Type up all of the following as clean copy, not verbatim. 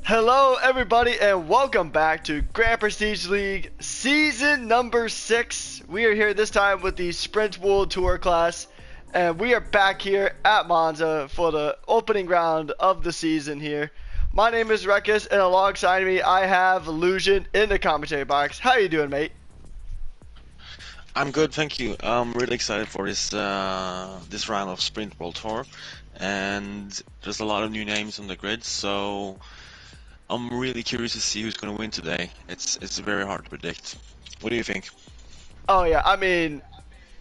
Hello everybody and welcome back to Grand Prestige League season number 6. We are here this time with the Sprint World Tour class and we are back here at Monza for the opening round of the season here. My name is Rekus and alongside me I have Illusion in the commentary box. How you doing, mate? I'm good, thank you. I'm really excited for this round of Sprint World Tour, and there's a lot of new names on the grid, so I'm really curious to see who's going to win today. It's very hard to predict. What do you think? Oh yeah, I mean,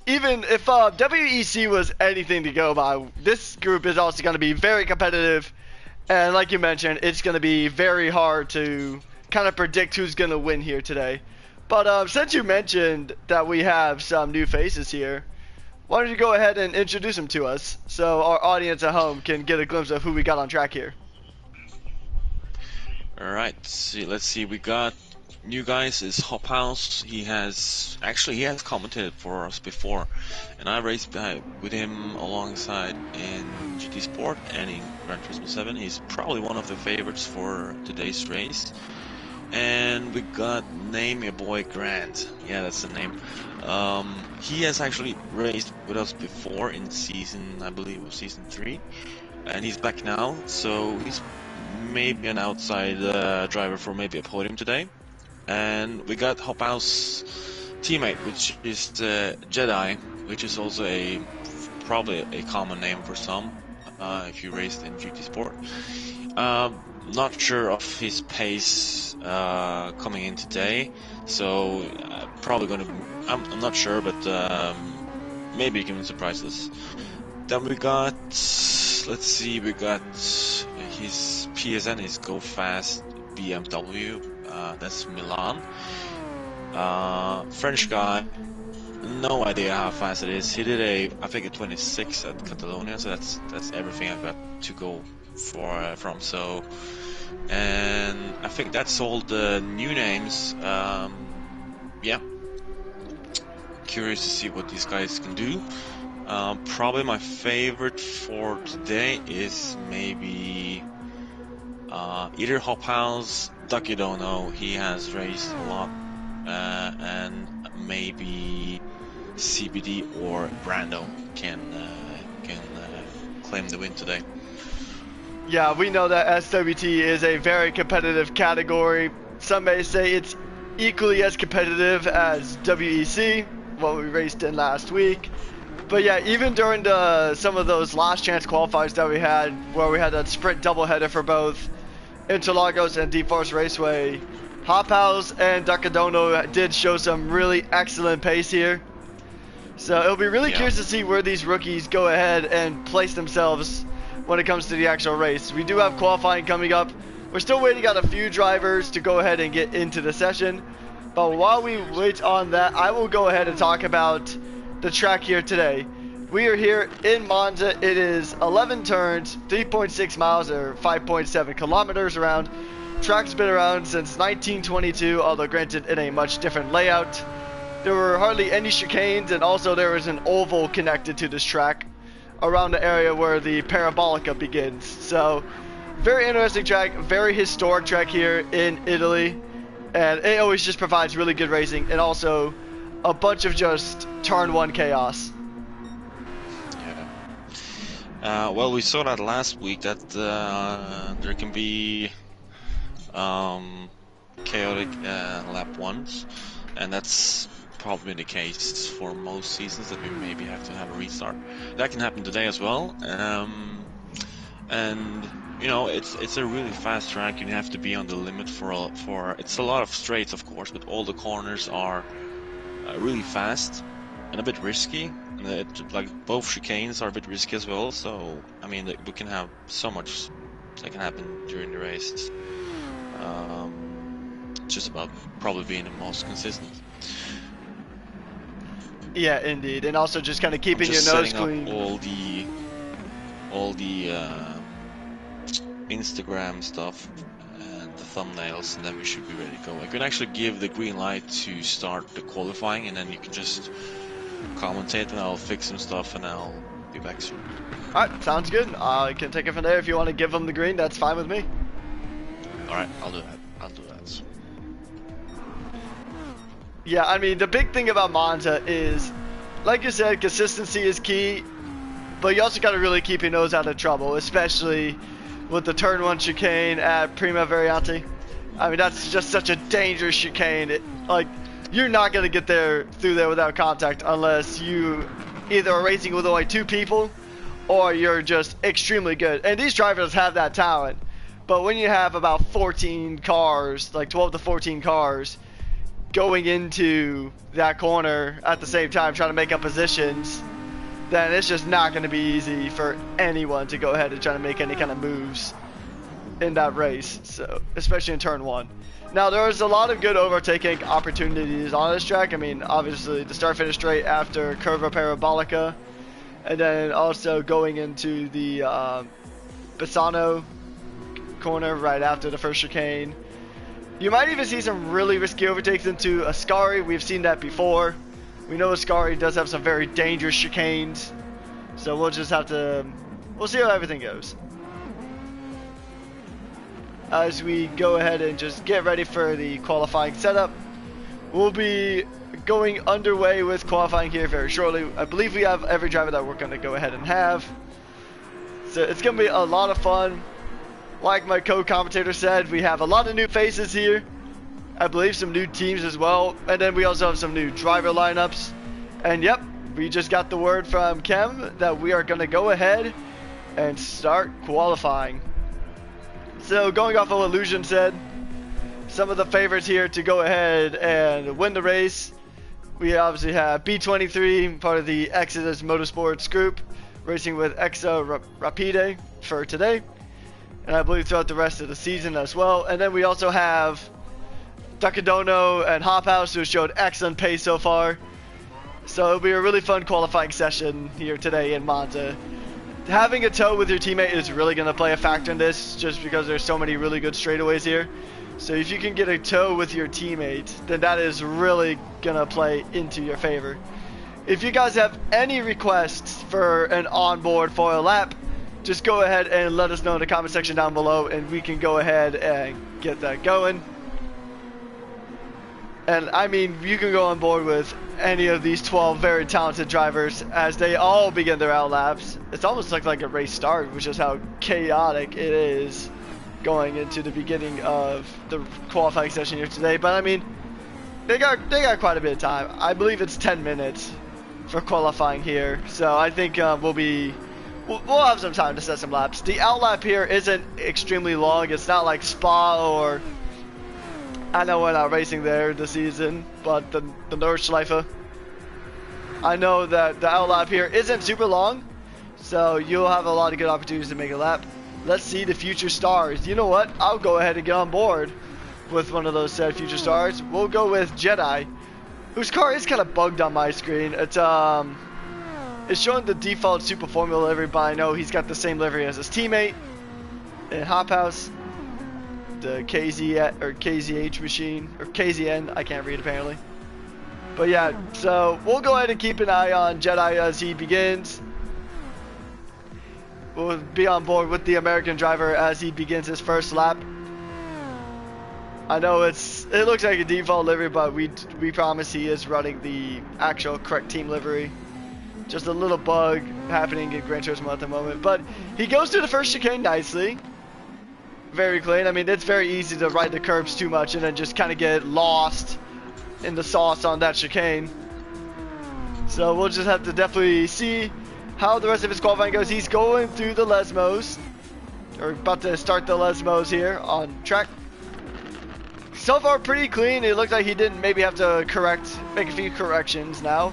even if WEC was anything to go by, this group is also going to be very competitive. And like you mentioned, it's going to be very hard to kind of predict who's going to win here today. But since you mentioned that we have some new faces here, why don't you go ahead and introduce them to us so our audience at home can get a glimpse of who we got on track here. Alright, let's see. We got new guys is Hop House. He has commented for us before, and I raced with him alongside in GT Sport and in Gran Turismo 7. He's probably one of the favorites for today's race. And we got Name Your Boy Grant. Yeah, that's the name. He has actually raced with us before in season, I believe it was season 3. And he's back now, so he's maybe an outside driver for maybe a podium today. And we got Hop House teammate, which is Jedi, which is also probably a common name for some if you raced in GT Sport. Not sure of his pace coming in today, so probably gonna. I'm not sure, but maybe he can surprise us. Then we got. Let's see, we got his PSN is Go Fast BMW. That's Milan. French guy. No idea how fast it is. He did I think a 26 at Catalonia, so that's everything I've got to go from. So, and I think that's all the new names. Yeah, curious to see what these guys can do. Probably my favorite for today is maybe either Hop House, Ducky Don't Know. He has raced a lot, and maybe CBD or Brando can claim the win today. Yeah, we know that SWT is a very competitive category. Some may say it's equally as competitive as WEC, what we raced in last week. But yeah, even during some of those last chance qualifiers that we had, where we had that sprint doubleheader for both Interlagos and Deep Forest Raceway, Hop House and Ducadono did show some really excellent pace here. So it'll be really curious to see where these rookies go ahead and place themselves when it comes to the actual race. We do have qualifying coming up. We're still waiting on a few drivers to go ahead and get into the session. But while we wait on that, I will go ahead and talk about the track here today. We are here in Monza. It is 11 turns, 3.6 miles or 5.7 kilometers around. Track's been around since 1922, although granted in a much different layout. There were hardly any chicanes, and also there was an oval connected to this track around the area where the Parabolica begins. So very interesting track, very historic track here in Italy, and it always just provides really good racing and also a bunch of just turn 1 chaos. Yeah. Well, we saw that last week that there can be chaotic lap ones, and that's probably the case for most seasons, that we maybe have to have a restart. That can happen today as well. And you know, it's a really fast track. You have to be on the limit for it's a lot of straights, of course, but all the corners are really fast and a bit risky. Like both chicanes are a bit risky as well. So I mean, we can have so much that can happen during the race. Just about probably being the most consistent. Yeah, indeed, and also just kind of keeping your nose clean. All the Instagram stuff and the thumbnails, and then we should be ready to go. I can actually give the green light to start the qualifying, and then you can just commentate, and I'll fix some stuff, and I'll be back soon. Alright, sounds good. I can take it from there. If you want to give them the green, that's fine with me. Alright, I'll do that. I'll do that. Yeah, I mean, the big thing about Monza is, like you said, consistency is key, but you also got to really keep your nose out of trouble, especially with the turn 1 chicane at Prima Variante. I mean, that's just such a dangerous chicane. Like, you're not going to get through there without contact unless you either are racing with only 2 people or you're just extremely good. And these drivers have that talent. But when you have about 14 cars, like 12 to 14 cars, going into that corner at the same time trying to make up positions, then it's just not going to be easy for anyone to go ahead and try to make any kind of moves in that race, so especially in turn 1. Now, there's a lot of good overtaking opportunities on this track. I mean, obviously the start finish straight after Curva Parabolica, and then also going into the Bassano corner right after the first chicane. You might even see some really risky overtakes into Ascari. We've seen that before. We know Ascari does have some very dangerous chicanes, so we'll just have to, we'll see how everything goes as we go ahead and just get ready for the qualifying setup. We'll be going underway with qualifying here very shortly. I believe we have every driver that we're going to go ahead and have, so it's going to be a lot of fun. Like my co-commentator said, we have a lot of new faces here. I believe some new teams as well. And then we also have some new driver lineups. And yep, we just got the word from Kem that we are going to go ahead and start qualifying. So going off of what Illusion said, some of the favorites here to go ahead and win the race. We obviously have B23, part of the Exodus Motorsports group, racing with Exa Rapide for today. And I believe throughout the rest of the season as well. And then we also have Ducadono and Hop House, who showed excellent pace so far. So it'll be a really fun qualifying session here today in Monza. Having a tow with your teammate is really going to play a factor in this, just because there's so many really good straightaways here. So if you can get a tow with your teammate, then that is really going to play into your favor. If you guys have any requests for an onboard foil lap, just go ahead and let us know in the comment section down below, and we can go ahead and get that going. And I mean, you can go on board with any of these 12 very talented drivers as they all begin their out laps. It's almost like a race start, which is how chaotic it is going into the beginning of the qualifying session here today. But I mean, they got quite a bit of time. I believe it's 10 minutes for qualifying here, so I think we'll have some time to set some laps. The out lap here isn't extremely long. It's not like Spa or, I know we're not racing there this season, but the Nordschleife. I know that the out lap here isn't super long, so you'll have a lot of good opportunities to make a lap. Let's see the future stars. You know what? I'll go ahead and get on board with one of those said future stars. We'll go with Jedi, whose car is kind of bugged on my screen. It's showing the default Super Formula livery, but I know he's got the same livery as his teammate in Hop House. The KZ or KZH machine, or KZN, I can't read apparently. But yeah, so we'll go ahead and keep an eye on Jedi as he begins. We'll be on board with the American driver as he begins his first lap. I know it looks like a default livery, but we promise he is running the actual correct team livery. Just a little bug happening in Gran Turismo at the moment. But he goes through the first chicane nicely. Very clean. I mean, it's very easy to ride the curbs too much and then just kind of get lost in the sauce on that chicane. So we'll just have to definitely see how the rest of his qualifying goes. He's going through the Lesmos, or about to start the Lesmos here on track. So far pretty clean. It looks like he didn't maybe have to make a few corrections now.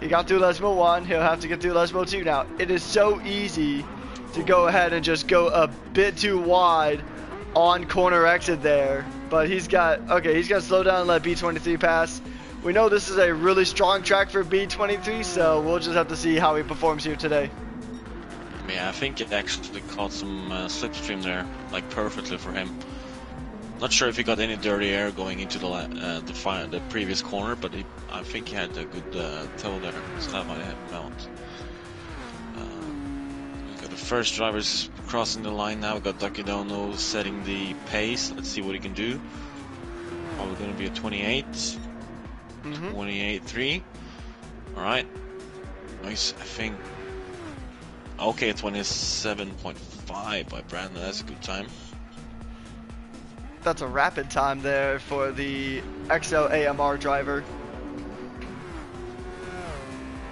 He got through Lesmo 1, he'll have to get through Lesmo 2 now. It is so easy to go ahead and just go a bit too wide on corner exit there. But he's got to slow down and let B23 pass. We know this is a really strong track for B23, so we'll just have to see how he performs here today. Yeah, I think it actually caught some slipstream there, like perfectly for him. Not sure if he got any dirty air going into the previous corner, but I think he had a good toe there, so that might have him out. We got a first driver's crossing the line now. We got Dakidono setting the pace. Let's see what he can do. Probably going to be a 28. 28.3. Alright. Nice, I think. Okay, 27.5 by Brandon. That's a good time. That's a rapid time there for the XO AMR driver.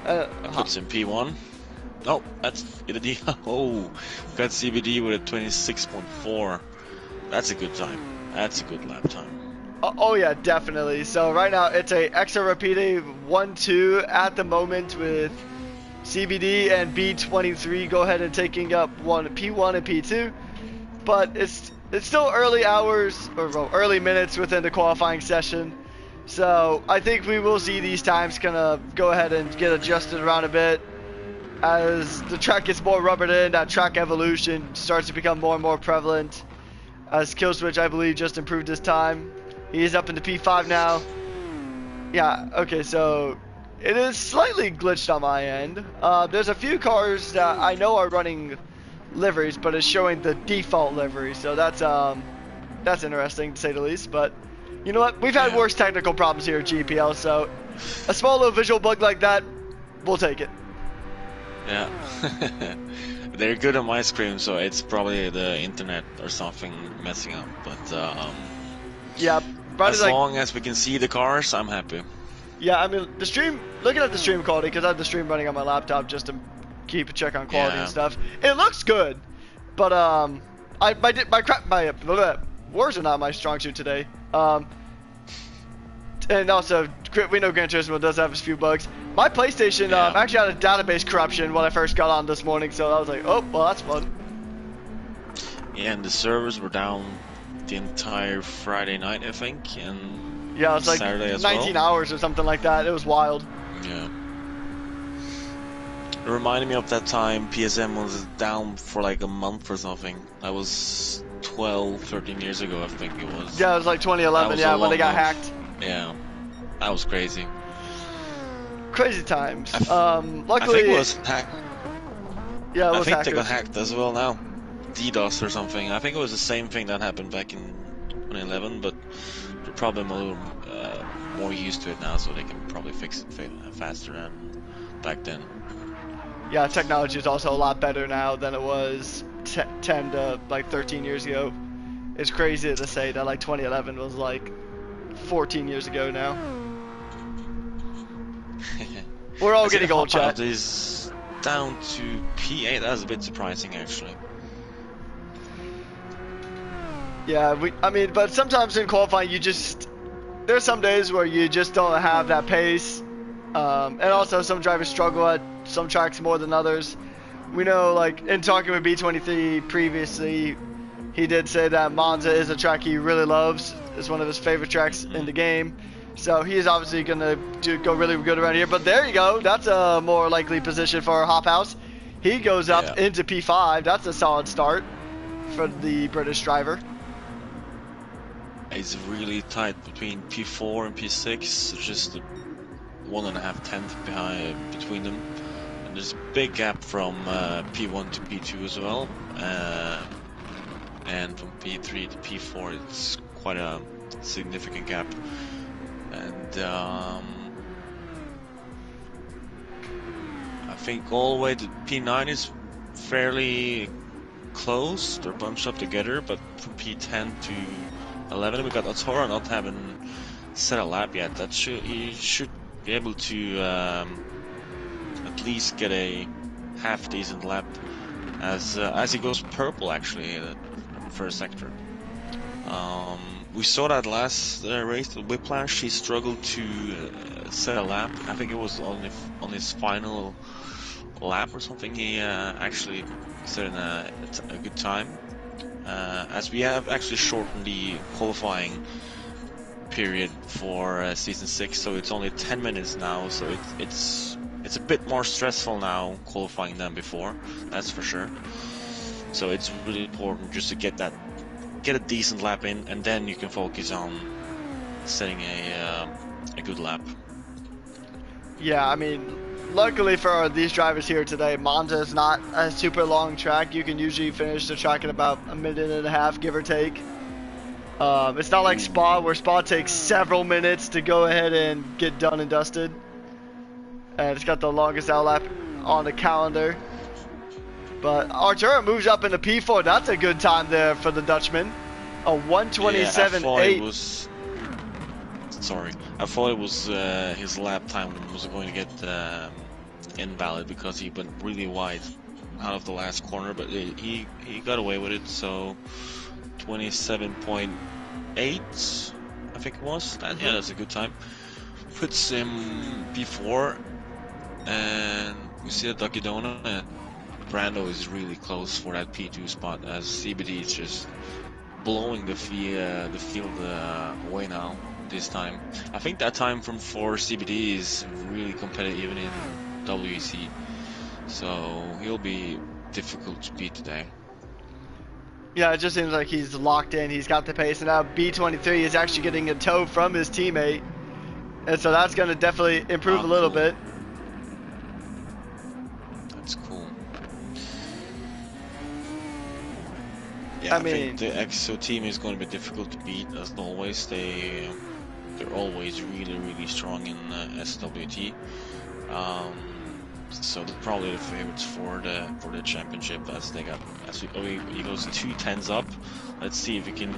That puts him P1. Oh, that's the oh, got CBD with a 26.4. That's a good time. That's a good lap time. Oh yeah, definitely. So right now it's a XO repeating 1-2 at the moment with CBD and B23 go ahead and taking up P1 and P2. But it's still early hours, or well, early minutes within the qualifying session. So I think we will see these times kind of go ahead and get adjusted around a bit. As the track gets more rubbered in, that track evolution starts to become more and more prevalent. As Killswitch, I believe, just improved his time. He's up into P5 now. Yeah, okay, so it is slightly glitched on my end. There's a few cars that I know are running liveries, but it's showing the default livery, so that's interesting to say the least. But you know what? We've had worse technical problems here at GPL, so a small little visual bug like that, we'll take it. Yeah. They're good on my screen, so it's probably the internet or something messing up. But yeah, as long as we can see the cars, I'm happy. Yeah, I mean the stream. Looking at the stream quality, because I have the stream running on my laptop just to keep a check on quality and stuff. It looks good, but words are not my strong suit today. And also, we know Gran Turismo does have a few bugs. My PlayStation actually had a database corruption when I first got on this morning, so I was like, oh, well, that's fun. Yeah, and the servers were down the entire Friday night, I think, and yeah, it was like Saturday as 19 hours or something like that. It was wild. Yeah. It reminded me of that time PSM was down for like a month or something. That was 12, 13 years ago, I think it was. Yeah, it was like 2011, when they got hacked. Yeah, that was crazy. Crazy times. Luckily, I think it was hacked. Yeah, it was I think hackers. they got hacked as well now. DDoS or something. I think it was the same thing that happened back in 2011, but they're probably a little more used to it now, so they can probably fix it faster than back then. Yeah, technology is also a lot better now than it was 10 to like 13 years ago. It's crazy to say that like 2011 was like 14 years ago now. We're all getting old, chat. Is down to P8. That's a bit surprising, actually. Yeah, but sometimes in qualifying, there's some days where you just don't have that pace, and also some drivers struggle at some tracks more than others. We know, like in talking with B23 previously, he did say that Monza is a track he really loves. It's one of his favorite tracks in the game. So he is obviously going to go really good around here. But there you go. That's a more likely position for Hop House. He goes up into P5. That's a solid start for the British driver. It's really tight between P4 and P6. Just 1.5 tenths between them. And there's a big gap from P1 to P2 as well. And from P3 to P4, it's quite a significant gap. And I think all the way to P9 is fairly close. They're bunched up together, but from P10 to 11, we got Atora not having set a lap yet. He should be able to at least get a half decent lap as he goes purple, actually, in the first sector. We saw that last race with Whiplash. He struggled to set a lap. I think it was on his final lap or something. He actually set in a good time. As we have actually shortened the qualifying period for season 6, so it's only 10 minutes now. So it's a bit more stressful now qualifying than before. That's for sure. So it's really important just to get a decent lap in, and then you can focus on setting a good lap. Yeah, I mean, luckily for these drivers here today, Monza is not a super long track. You can usually finish the track in about a minute and a half, give or take. It's not like Spa, where Spa takes several minutes to go ahead and get done and dusted. And it's got the longest out lap on the calendar. But Arturo moves up into P4. That's a good time there for the Dutchman. A 1:27.8. Sorry, I thought it was his lap time was going to get invalid because he went really wide out of the last corner, but he got away with it. So 27.8, I think it was. Yeah, that's a good time. Puts him P4, and we see that Ducky Donut and Brando is really close for that P2 spot, as CBD is just blowing the field away now. This time, I think that time for CBD is really competitive even in WEC, so he'll be difficult to beat today. Yeah, it just seems like he's locked in. He's got the pace, and now B23 is actually getting a tow from his teammate, and so that's going to definitely improve a little bit. That's cool. Yeah, I think the EXO team is going to be difficult to beat as always. They're always really strong in SWT. So they're probably the favorites for the championship, as he goes 2 tenths up. Let's see if he can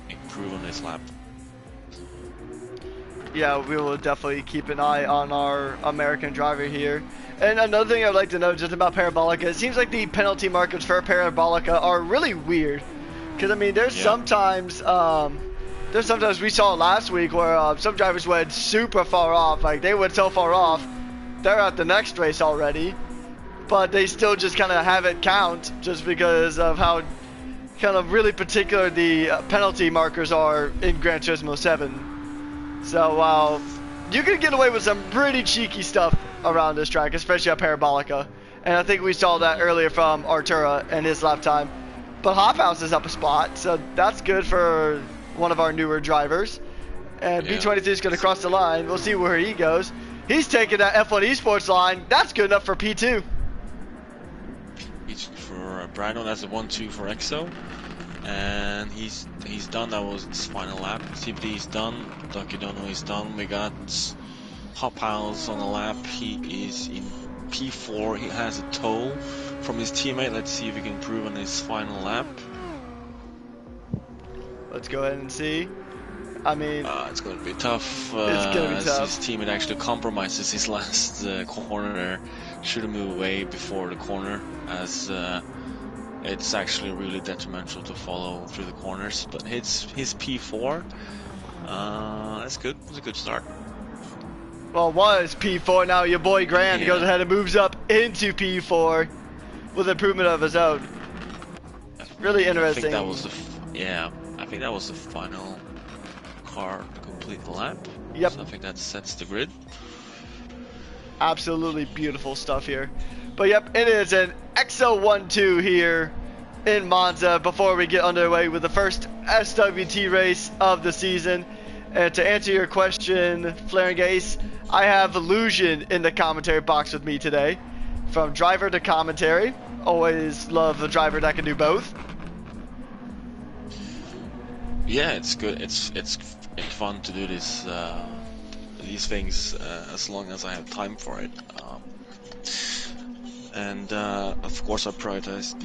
improve on this lap. Yeah, we will definitely keep an eye on our American driver here. And another thing I'd like to know just about Parabolica, it seems like the penalty markers for Parabolica are really weird. Because, I mean, there's sometimes we saw last week where some drivers went super far off. Like, they went so far off, they're at the next race already. But they still just kind of have it count just because of how kind of really particular the penalty markers are in Gran Turismo 7. So, while you can get away with some pretty cheeky stuff around this track, especially at Parabolica. And I think we saw that earlier from Artura and his lap time. But Hop House is up a spot, so that's good for one of our newer drivers. And B23 is going to cross the line. We'll see where he goes. He's taking that F1 Esports line. That's good enough for P2. For Brando, that's a 1-2 for EXO. And he's done. That was his final lap. CBD is done. Ducky Dono is done. We got Hop House on the lap. He is in P4. He has a tow from his teammate. Let's see if he can improve on his final lap. Let's go ahead and see. I mean, it's going to be tough. It's going to be tough. His teammate actually compromises his last corner there. Should have moved away before the corner, as it's actually really detrimental to follow through the corners. But his P4. That's good. It was a good start. Well, was P4. Now your boy Graham goes ahead and moves up into P4 with improvement of his own. Really interesting. I think that was I think that was the final car to complete the lap. Yep. So I think that sets the grid. Absolutely beautiful stuff here. But yep, it is an EXO 1-2 here in Monza before we get underway with the first SWT race of the season. And to answer your question, Flarengace, I have Illusion in the commentary box with me today. From driver to commentary. Always love the driver that can do both. Yeah, it's good. It's fun to do this these things as long as I have time for it. And of course I prioritize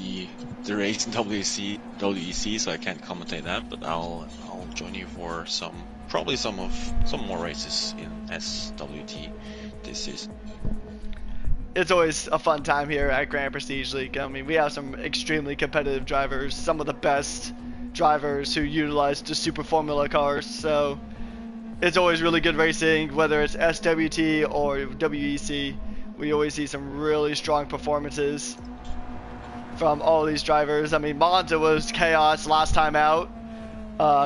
the race in WEC, so I can't commentate that, but I'll join you for some more races in SWT this season. It's always a fun time here at Grand Prestige League. I mean, we have some extremely competitive drivers, some of the best drivers who utilize the Super Formula cars, so it's always really good racing, whether it's SWT or WEC. We always see some really strong performances from all these drivers. I mean, Monza was chaos last time out.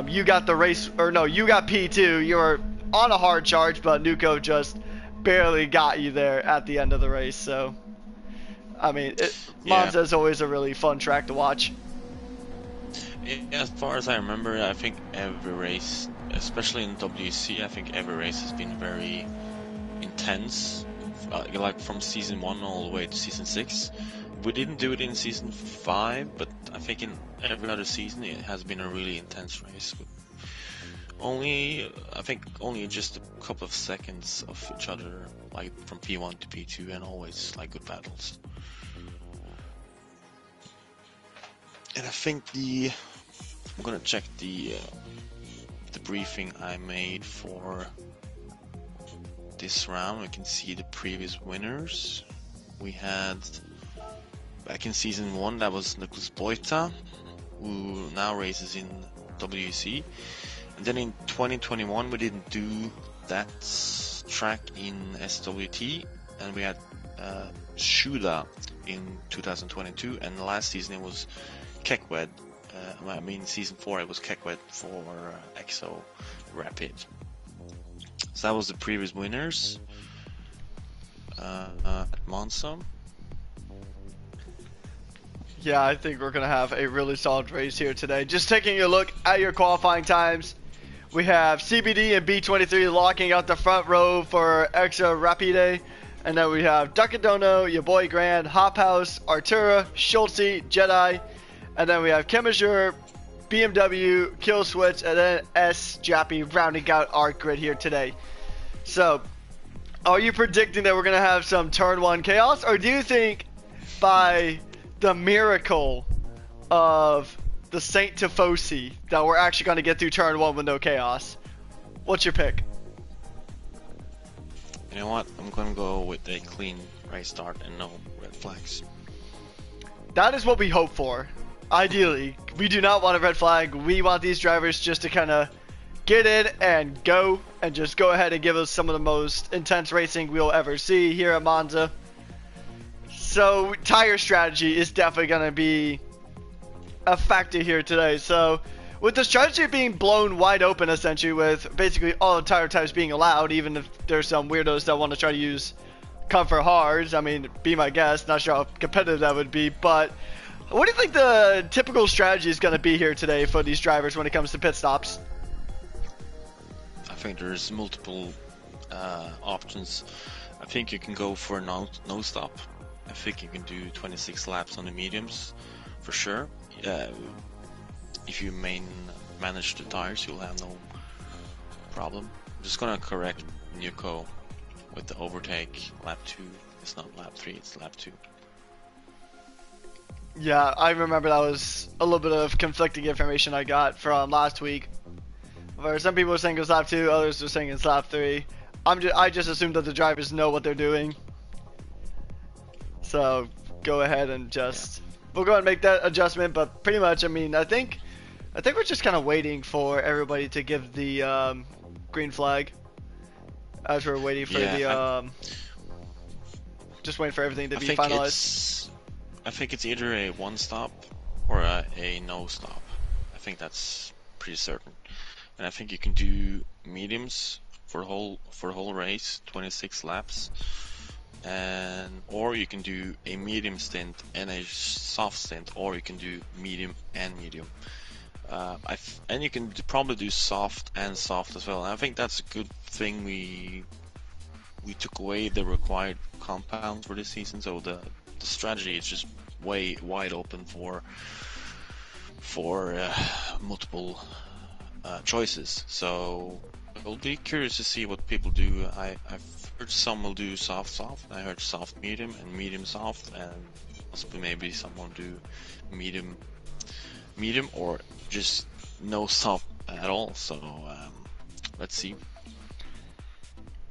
You got the race, or no, you got P2. You were on a hard charge, but Nuko just barely got you there at the end of the race. So, I mean, Monza is always a really fun track to watch. As far as I remember, I think every race, especially in WEC, I think every race has been very intense. like from season 1 all the way to season 6. We didn't do it in season 5, but I think in every other season it has been a really intense race. I think only just a couple of seconds of each other, like from P1 to P2, and always like good battles. And I think I'm gonna check the briefing I made for this round. We can see the previous winners. We had back in season 1 that was Nicholas Boita, who now races in WEC. And then in 2021 we didn't do that track in SWT, and we had Shuda in 2022, and last season it was Kekwed. I mean season 4 it was Kekwed for EXO Rapid. So that was the previous winners at Monza. Yeah, I think we're going to have a really solid race here today. Just taking a look at your qualifying times, we have CBD and B23 locking out the front row for EXO Rapide. And then we have Ducadono, your boy Grand, Hop House, Artura, Schultze, Jedi. And then we have Chemazure, BMW, Kill Switch, and then S Jappy rounding out our grid here today. So, are you predicting that we're going to have some turn 1 chaos? Or do you think by the miracle of the Saint Tifosi that we're actually going to get through turn 1 with no chaos? What's your pick? You know what? I'm going to go with a clean race start and no red flags. That is what we hope for. Ideally, we do not want a red flag. We want these drivers just to kind of get in and go, and just go ahead and give us some of the most intense racing we'll ever see here at Monza. So tire strategy is definitely going to be a factor here today. So with the strategy being blown wide open, essentially, with basically all the tire types being allowed, even if there's some weirdos that want to try to use comfort hards, I mean, be my guest. Not sure how competitive that would be, but what do you think the typical strategy is going to be here today for these drivers when it comes to pit stops? I think there's multiple options. I think you can go for a no stop. I think you can do 26 laps on the mediums for sure. If you manage the tires, you'll have no problem. I'm just gonna correct Nuko with the overtake lap 2. It's not lap 3, it's lap 2. Yeah, I remember that was a little bit of conflicting information I got from last week, where some people were saying it was lap 2, others were saying it's lap 3. I just assumed that the drivers know what they're doing. So go ahead and just we'll go ahead and make that adjustment. But pretty much, I mean, I think we're just kind of waiting for everybody to give the green flag as we're waiting for just waiting for everything to be finalized. I think it's either a one stop or a no stop. I think that's pretty certain. And I think you can do mediums for the whole race, 26 laps. Or you can do a medium stint and a soft stint, or you can do medium and medium. And you can probably do soft and soft as well. And I think that's a good thing. We took away the required compounds for this season, so the strategy is just way wide open for multiple choices. So I'll be curious to see what people do. I've heard some will do soft. I heard soft medium and medium soft, and possibly maybe someone do medium or just no soft at all. So let's see.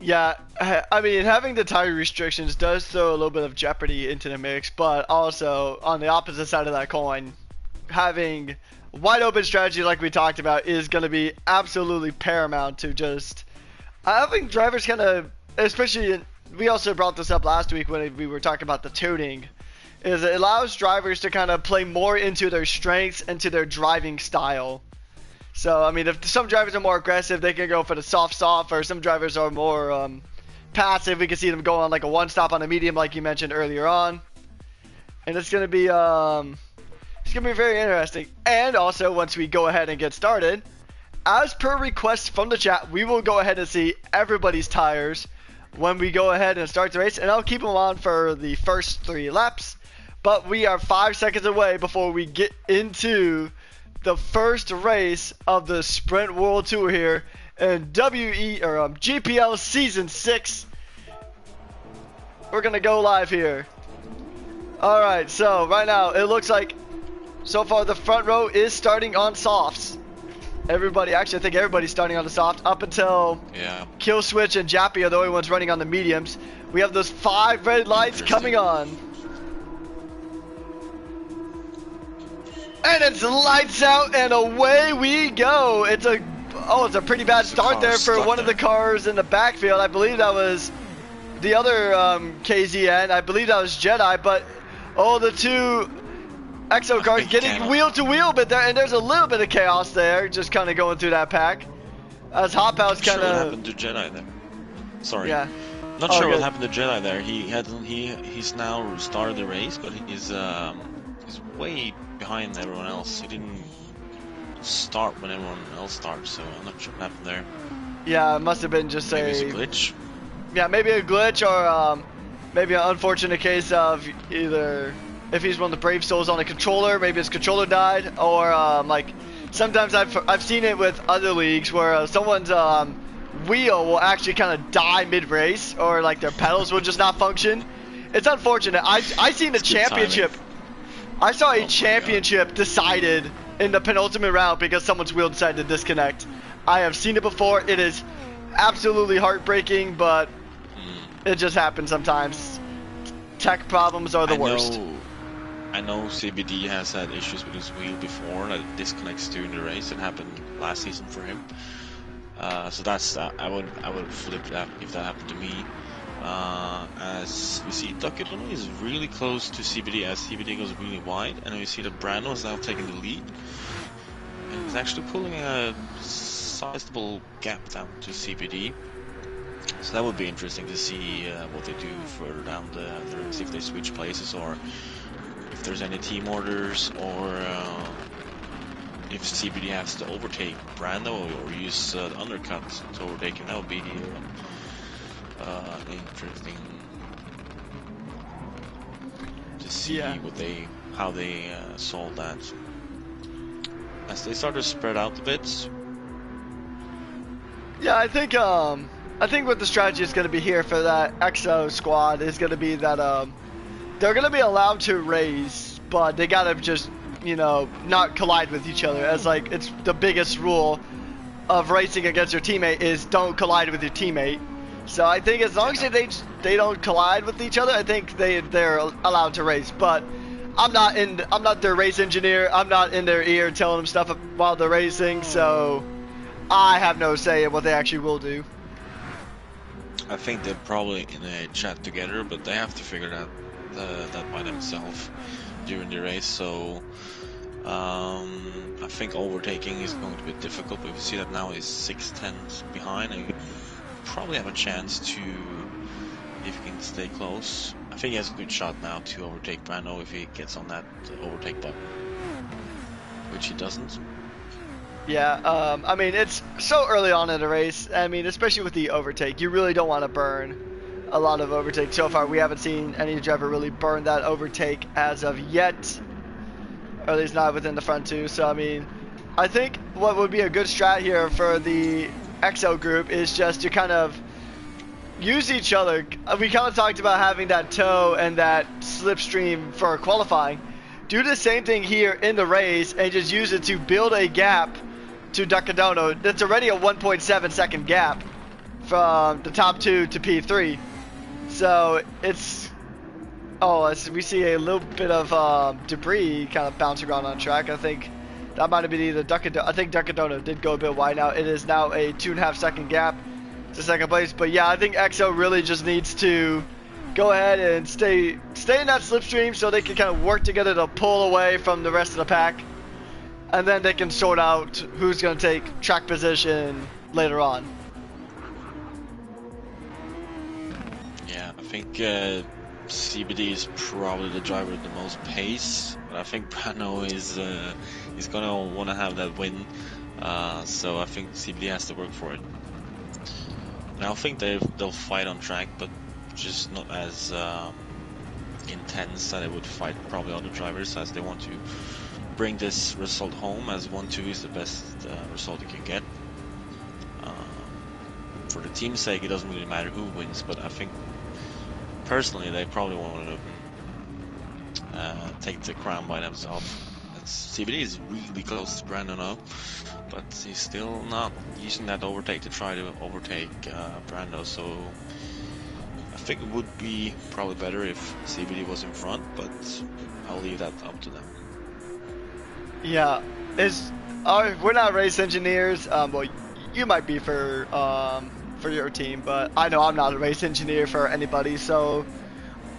Yeah, I mean, having the tire restrictions does throw a little bit of jeopardy into the mix, but also on the opposite side of that coin, having wide open strategy like we talked about is going to be absolutely paramount to just having drivers kind of, especially we also brought this up last week when we were talking about the tuning, is it allows drivers to kind of play more into their strengths and to their driving style. So, I mean, if some drivers are more aggressive, they can go for the soft, or some drivers are more passive. We can see them go on like a one stop on a medium, like you mentioned earlier on. And it's gonna be very interesting. And also, once we go ahead and get started, as per request from the chat, we will go ahead and see everybody's tires when we go ahead and start the race, and I'll keep him on for the first 3 laps. But we are 5 seconds away before we get into the first race of the Sprint World Tour here in GPL Season 6. We're gonna go live here. Alright, so right now it looks like so far the front row is starting on softs. Everybody, actually I think everybody's starting on the soft up until Kill Switch and Jappy are the only ones running on the mediums. We have those 5 red lights coming on. And it's lights out and away we go. It's a pretty bad start there for one of the cars in the backfield. I believe that was the other KZN. I believe that was Jedi, but the 2 Exo cars getting wheel to wheel, but there's a little bit of chaos there, just kind of going through that pack. As Hop House kind of. What happened to Jedi there? Sorry. Yeah. Not sure what happened to Jedi there. He's now started the race, but he's way behind everyone else. He didn't start when everyone else starts, so I'm not sure what happened there. Yeah, it must have been just maybe it's a glitch. Yeah, maybe a glitch or maybe an unfortunate case of either if he's one of the Brave Souls on a controller, maybe his controller died, or like sometimes I've seen it with other leagues where someone's wheel will actually kind of die mid-race, or like their pedals will just not function. It's unfortunate. I seen the championship. I saw a championship decided in the penultimate round because someone's wheel decided to disconnect. I have seen it before. It is absolutely heartbreaking, but it just happens sometimes. Tech problems are the worst. I know CBD has had issues with his wheel before that it disconnects during the race. It happened last season for him. So that's I would flip that if that happened to me. As we see, Duckadono is really close to CBD as CBD goes really wide, and we see that Brando is now taking the lead. And he's actually pulling a sizable gap down to CBD. So that would be interesting to see what they do further down the race, if they switch places or if there's any team orders, or if CBD has to overtake Brando or use the undercut to overtake him. That would be interesting to see how they solve that. As they start to spread out a bit. Yeah, I think what the strategy is going to be here for that EXO squad is going to be that they're going to be allowed to race, but they got to just, not collide with each other, as like it's the biggest rule of racing against your teammate is don't collide with your teammate. So I think as long as they don't collide with each other, I think they're allowed to race. But I'm not their race engineer. I'm not in their ear telling them stuff while they're racing, so I have no say in what they actually will do. I think they're probably in a chat together, but they have to figure that by themselves during the race. So I think overtaking is going to be difficult, but we see that now he's 6/10 behind, and probably have a chance to, if he can stay close. I think he has a good shot now to overtake Brando if he gets on that overtake button, which he doesn't. Yeah, I mean, it's so early on in the race. I mean, especially with the overtake, you really don't want to burn a lot of overtake. So far, we haven't seen any driver really burn that overtake as of yet, or at least not within the front two. So, I mean, I think what would be a good strat here for the EXO group is just to kind of use each other. We kind of talked about having that tow and that slipstream for qualifying. Do the same thing here in the race and just use it to build a gap to Duckadono. That's already a 1.7 second gap from the top 2 to P3. So it's we see a little bit of debris kind of bouncing around on track. I think that might have been either Duckadono. I think Duckadono did go a bit wide now. It is now a 2.5 second gap to second place. But yeah, I think EXO really just needs to go ahead and stay in that slipstream so they can kind of work together to pull away from the rest of the pack. And then they can sort out who's going to take track position later on. Yeah, I think CBD is probably the driver with the most pace, but I think Brano is gonna want to have that win, so I think CBD has to work for it. And I think they'll fight on track, but just not as intense that they would fight probably other drivers, as they want to bring this result home, as 1-2 is the best result you can get. For the team's sake, it doesn't really matter who wins, but I think personally they probably want to take the crown by themselves. CBD is really close to Brando now, but he's still not using that overtake to try to overtake Brando, so I think it would be probably better if CBD was in front, but I'll leave that up to them. Yeah, we're not race engineers. Well, you might be for your team, but I know I'm not a race engineer for anybody, so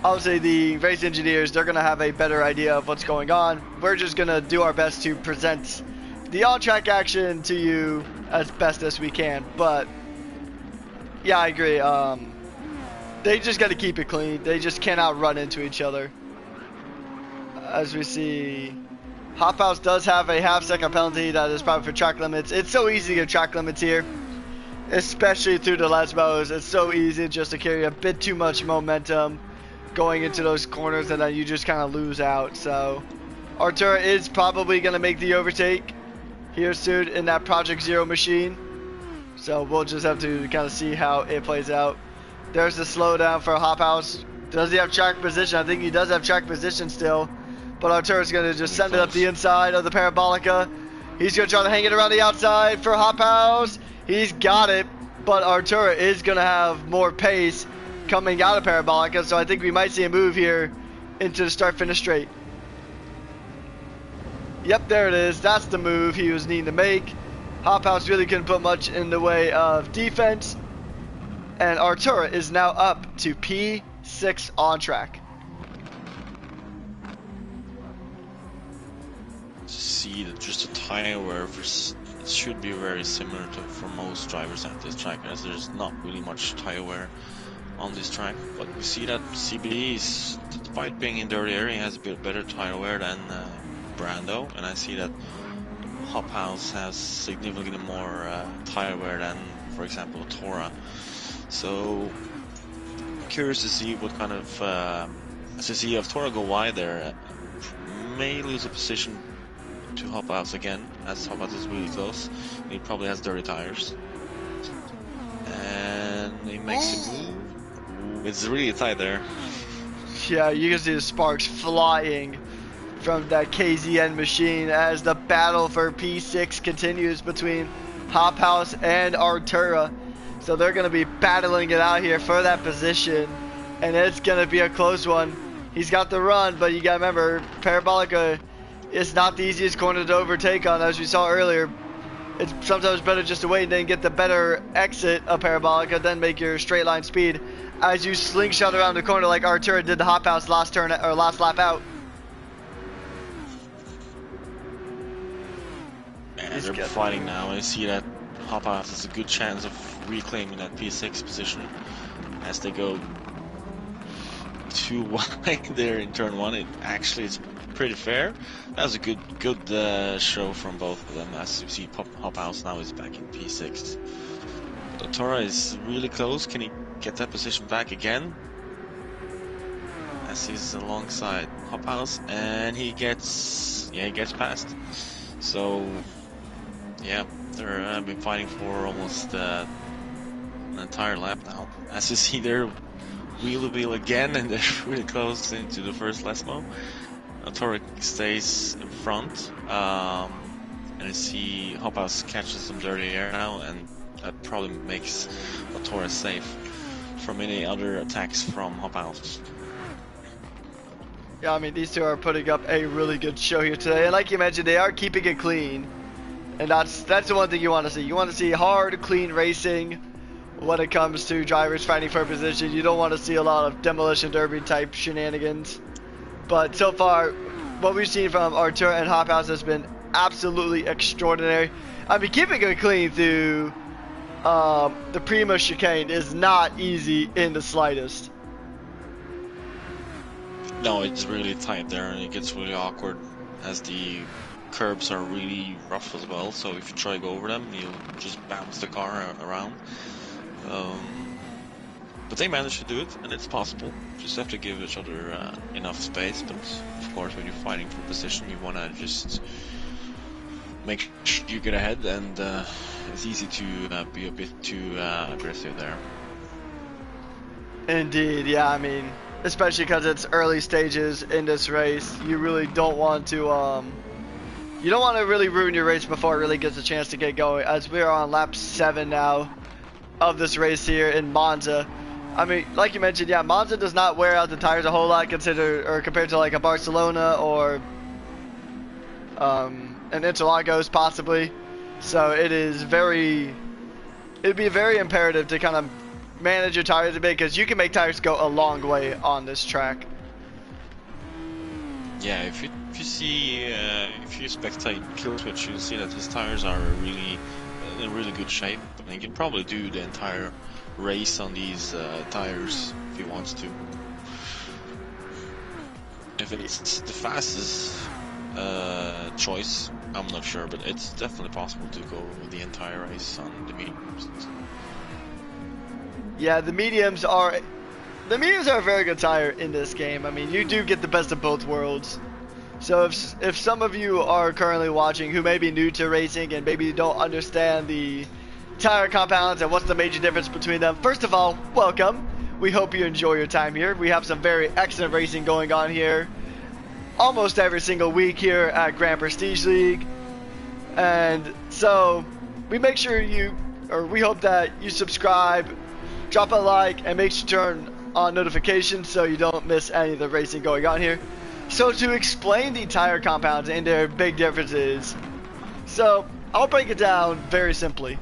obviously the race engineers, they're going to have a better idea of what's going on. We're just going to do our best to present the on-track action to you as best as we can. But yeah, I agree. They just got to keep it clean. They just cannot run into each other. As we see, Hop House does have a half-second penalty that is probably for track limits. It's so easy to get track limits here, especially through the Lesbos. It's so easy just to carry a bit too much momentum going into those corners, and then you just kind of lose out. So Artura is probably going to make the overtake here soon in that Project Zero machine. So we'll just have to kind of see how it plays out. There's the slowdown for Hop House. Does he have track position? I think he does have track position still. But Artura's going to just send it up the inside of the Parabolica. He's going to try to hang it around the outside for Hop House. He's got it, but Artura is going to have more pace coming out of Parabolica, so I think we might see a move here into the start-finish straight. Yep, there it is. That's the move he was needing to make. Hop House really couldn't put much in the way of defense, and Artura is now up to P6 on track. See that just a tire wear it should be very similar to for most drivers at this track, as there's not really much tire wear on this track. But we see that CBD is, despite being in dirty area, has a bit better tire wear than Brando, and I see that Hop House has significantly more tire wear than, for example, Tora. So curious to see what kind of to see if Tora go wide there, may lose a position to Hop House again, as Hop House is really close. He probably has dirty tires, and he makes a move. Ooh, it's really tight there. Yeah, you can see the sparks flying from that KZN machine as the battle for P6 continues between Hop House and Artura. So they're going to be battling it out here for that position, and it's going to be a close one. He's got the run, but you got to remember, Parabolica is not the easiest corner to overtake on, as we saw earlier. It's sometimes better just to wait and then get the better exit of Parabolica, then make your straight line speed as you slingshot around the corner like Artura did the Hop House last lap out. And they're fighting now. I see that Hop House has a good chance of reclaiming that P6 position as they go too wide there in turn one. It's pretty fair. That was a good show from both of them. As you see, Hop House now is back in P6. But Tora is really close. Can he get that position back again? As he's alongside Hop House, and he gets past. So yeah, they're been fighting for almost an entire lap now. As you see, they're wheel to wheel again, and they're really close into the first Lesmo. Tora stays in front, and I see Hop House catches some dirty air now, and that probably makes Tora safe from any other attacks from Hop House. Yeah, I mean, these two are putting up a really good show here today, and like you mentioned, they are keeping it clean, and that's the one thing you want to see. You want to see hard, clean racing when it comes to drivers fighting for position. You don't want to see a lot of demolition derby type shenanigans. But so far, what we've seen from Artura and Hop House has been absolutely extraordinary. I mean, keeping it clean through the Prima chicane is not easy in the slightest. No, it's really tight there, and it gets really awkward as the curbs are really rough as well. So if you try to go over them, you'll just bounce the car around. But they managed to do it, and it's possible. Just have to give each other enough space. But of course, when you're fighting for position, you want to just make sure you get ahead, and it's easy to be a bit too aggressive there. Indeed, yeah. I mean, especially because it's early stages in this race, you really don't want to you don't want to really ruin your race before it really gets a chance to get going. As we are on lap 7 now of this race here in Monza. I mean, like you mentioned, yeah, Monza does not wear out the tires a whole lot compared to like a Barcelona or an Interlagos possibly. So it'd be very imperative to kind of manage your tires a bit, because you can make tires go a long way on this track. Yeah, if you spectate Killswitch, you'll see that his tires are really in really good shape. I mean, he can probably do the entire race on these tires if he wants to. If it's the fastest choice, I'm not sure, but it's definitely possible to go the entire race on the mediums. Yeah, the mediums are a very good tire in this game. I mean, you do get the best of both worlds. So if some of you are currently watching who may be new to racing and maybe don't understand the tire compounds and what's the major difference between them, first of all, welcome. We hope you enjoy your time here. We have some very excellent racing going on here almost every single week here at Grand Prestige League. And so we hope that you subscribe, drop a like, and make sure to turn on notifications so you don't miss any of the racing going on here. So to explain the tire compounds and their big differences, so I'll break it down very simply.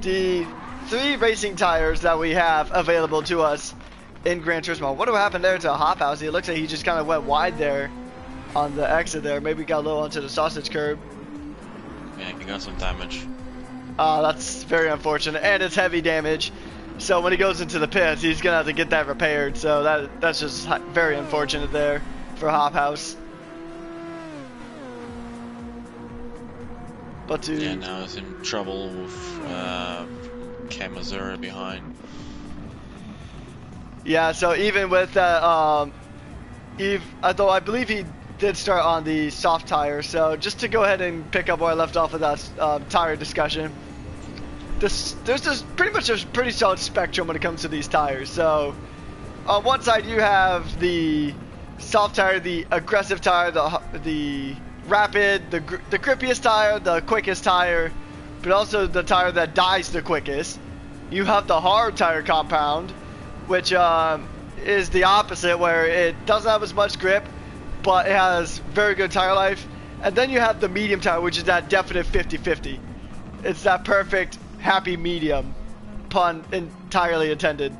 The 3 racing tires that we have available to us in Gran Turismo. What happened there to Hop House? It looks like he just kind of went wide there on the exit there. Maybe got a little onto the sausage curb. Yeah, he got some damage. That's very unfortunate, and it's heavy damage. So when he goes into the pits, he's gonna have to get that repaired. So that's just very unfortunate there for Hop House. But yeah, now he's in trouble with Kamazura behind. Yeah, so even with that, although I believe he did start on the soft tire. So just to go ahead and pick up where I left off with that tire discussion. There's just pretty much a pretty solid spectrum when it comes to these tires. So on one side you have the soft tire, the aggressive tire, the rapid, the grippiest tire, the quickest tire, but also the tire that dies the quickest. You have the hard tire compound, which is the opposite, where it doesn't have as much grip, but it has very good tire life. And then you have the medium tire, which is that definite 50-50. It's that perfect happy medium, pun entirely intended.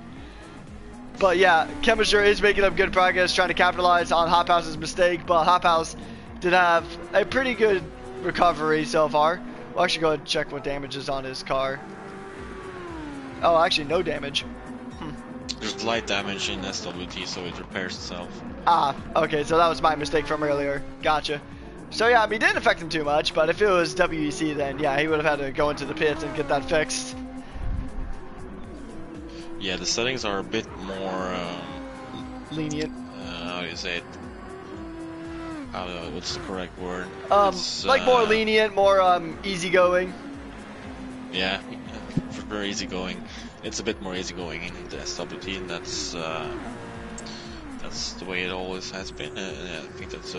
But yeah, Chemistry is making up good progress, trying to capitalize on Hop House's mistake, but Hop House did have a pretty good recovery so far. We'll actually go ahead and check what damage is on his car. Oh, actually no damage. There's light damage in SWT, so it repairs itself. Ah, okay, so that was my mistake from earlier. Gotcha. So yeah, I mean, it didn't affect him too much, but if it was WEC, then yeah, he would have had to go into the pits and get that fixed. Yeah, the settings are a bit more lenient. How do you say it? I don't know, what's the correct word? Like more lenient, more easygoing. Yeah, very easygoing. It's a bit more easygoing in the SWT, and that's the way it always has been. I think that's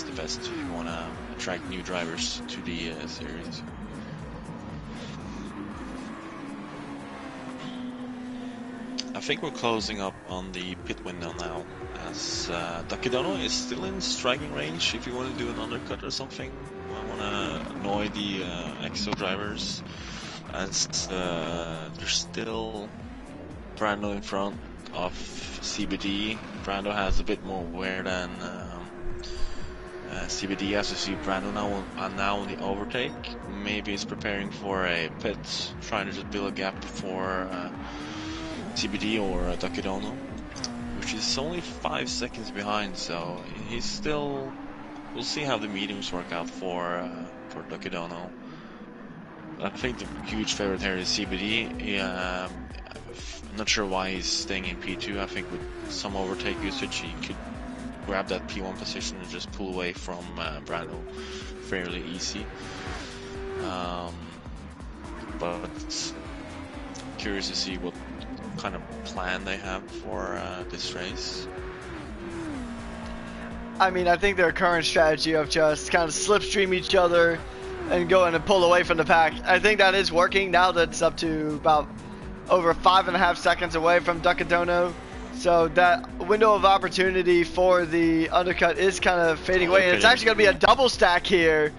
the best if you want to attract new drivers to the series. I think we're closing up on the pit window now, as Takedono is still in striking range. If you want to do an undercut or something, I want to annoy the EXO drivers, as there's still Brando in front of CBD. Brando has a bit more wear than CBD, as you see Brando now on the overtake. Maybe he's preparing for a pit, trying to just build a gap before CBD or Takedono, which is only 5 seconds behind, so he's still... We'll see how the mediums work out for Takedono. I think the huge favorite here is CBD. I'm not sure why he's staying in P2. I think with some overtake usage, he could grab that P1 position and just pull away from Brando fairly easy. But curious to see what kind of plan they have for this race. I mean, I think their current strategy of just kind of slipstream each other and go in and pull away from the pack, I think that is working now that it's up to about over 5.5 seconds away from Ducadono. So that window of opportunity for the undercut is kind of fading away. And it's actually going to be a double stack here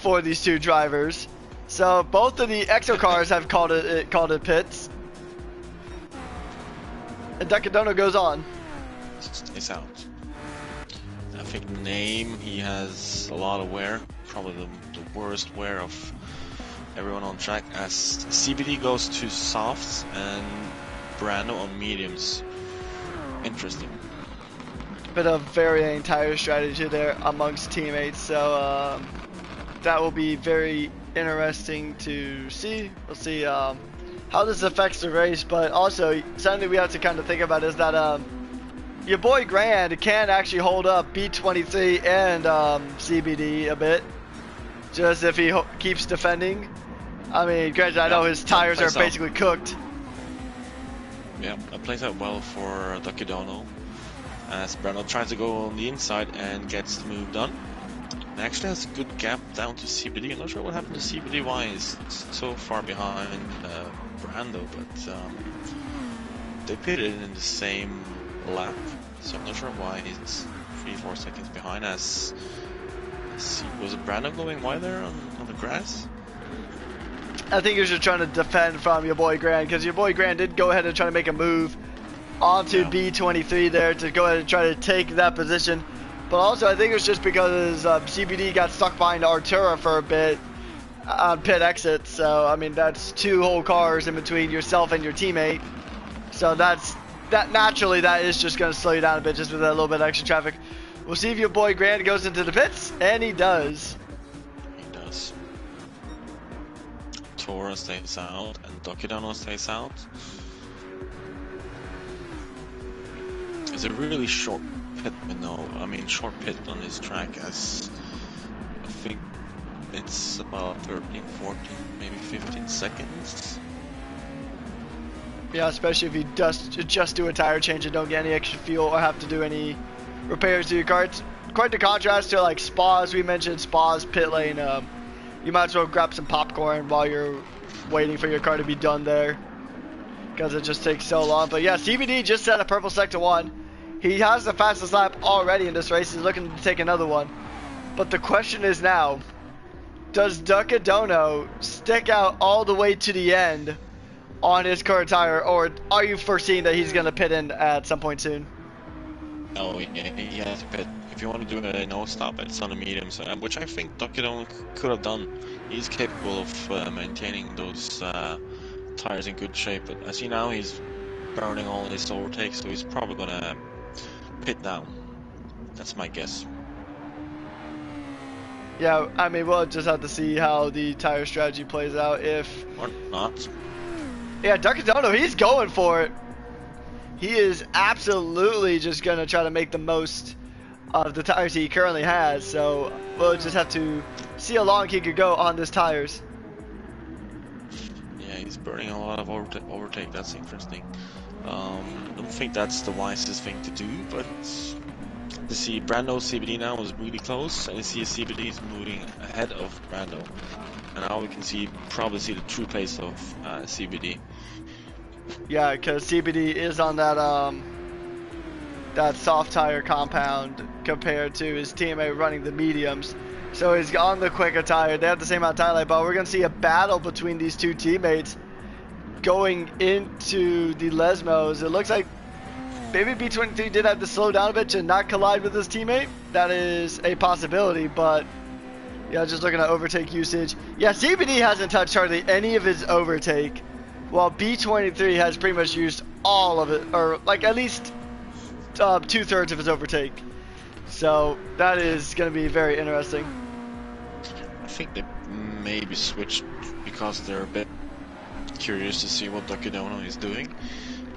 for these two drivers. So both of the Exo cars have called it pits. And Ducadono goes on. Stays out. I think name, he has a lot of wear. Probably the worst wear of everyone on track, as CBD goes to softs and Brando on mediums. Interesting. Bit of varying tire strategy there amongst teammates, so that will be very interesting to see. We'll see how this affects the race, but also something we have to kind of think about is that your boy Grand can actually hold up B23 and CBD a bit, just if he keeps defending. I mean, granted, I know his tires are basically cooked. Yeah, that plays out well for Ducadono, as Brando tries to go on the inside and gets the move done. And actually has a good gap down to CBD. I'm not sure what happened to CBD, why he's so far behind Brando, but they pitted in the same lap, so I'm not sure why he's 3-4 seconds behind. As was it Brando going wide there on the grass? I think you're just trying to defend from your boy Grand, because your boy Grand did go ahead and try to make a move onto B23 there to go ahead and try to take that position. But also, I think it was just because CBD got stuck behind Artura for a bit on pit exit. So, I mean, that's 2 whole cars in between yourself and your teammate. So that naturally, that is just going to slow you down a bit just with that little bit of extra traffic. We'll see if your boy Grand goes into the pits, and he does. He does. Tora stays out, and Ducadono stays out. It's a really short pit window. I mean, short pit on this track, as I think it's about 13, 14, maybe 15 seconds. Yeah, especially if you just do a tire change and don't get any extra fuel or have to do any repairs to your car. It's quite the contrast to like Spa, as we mentioned. Spa's pit lane. You might as well grab some popcorn while you're waiting for your car to be done there, because it just takes so long. But yeah, CBD just set a purple sector 1. He has the fastest lap already in this race. He's looking to take another one. But the question is now, does Ducadono stick out all the way to the end on his current tire, or are you foreseeing that he's going to pit in at some point soon? Oh, yeah, he has to pit. If you want to do a no stop, it's on the mediums, which I think Ducadono could have done. He's capable of maintaining those tires in good shape, but as you know, he's burning all his overtakes, so he's probably gonna pit down. That's my guess. Yeah, I mean, we'll just have to see how the tire strategy plays out, if or not. Yeah, Ducadono, he's going for it. He is absolutely just gonna try to make the most of the tires he currently has, so we'll just have to see how long he could go on these tires. Yeah, he's burning a lot of overtake. That's interesting. I don't think that's the wisest thing to do, but to see Brando CBD now is really close, and you see CBD is moving ahead of Brando, and now we can probably see the true pace of CBD. Yeah, because CBD is on that soft tire compound compared to his teammate running the mediums. So he's on the quicker tire. They have the same amount of tire life, but we're going to see a battle between these two teammates going into the Lesmos. It looks like maybe B23 did have to slow down a bit to not collide with his teammate. That is a possibility, but yeah, just looking at overtake usage. Yeah, CBD hasn't touched hardly any of his overtake, while B23 has pretty much used all of it, or like at least 2/3 of his overtake. So that is going to be very interesting. I think they maybe switched because they're a bit curious to see what Dokidono is doing.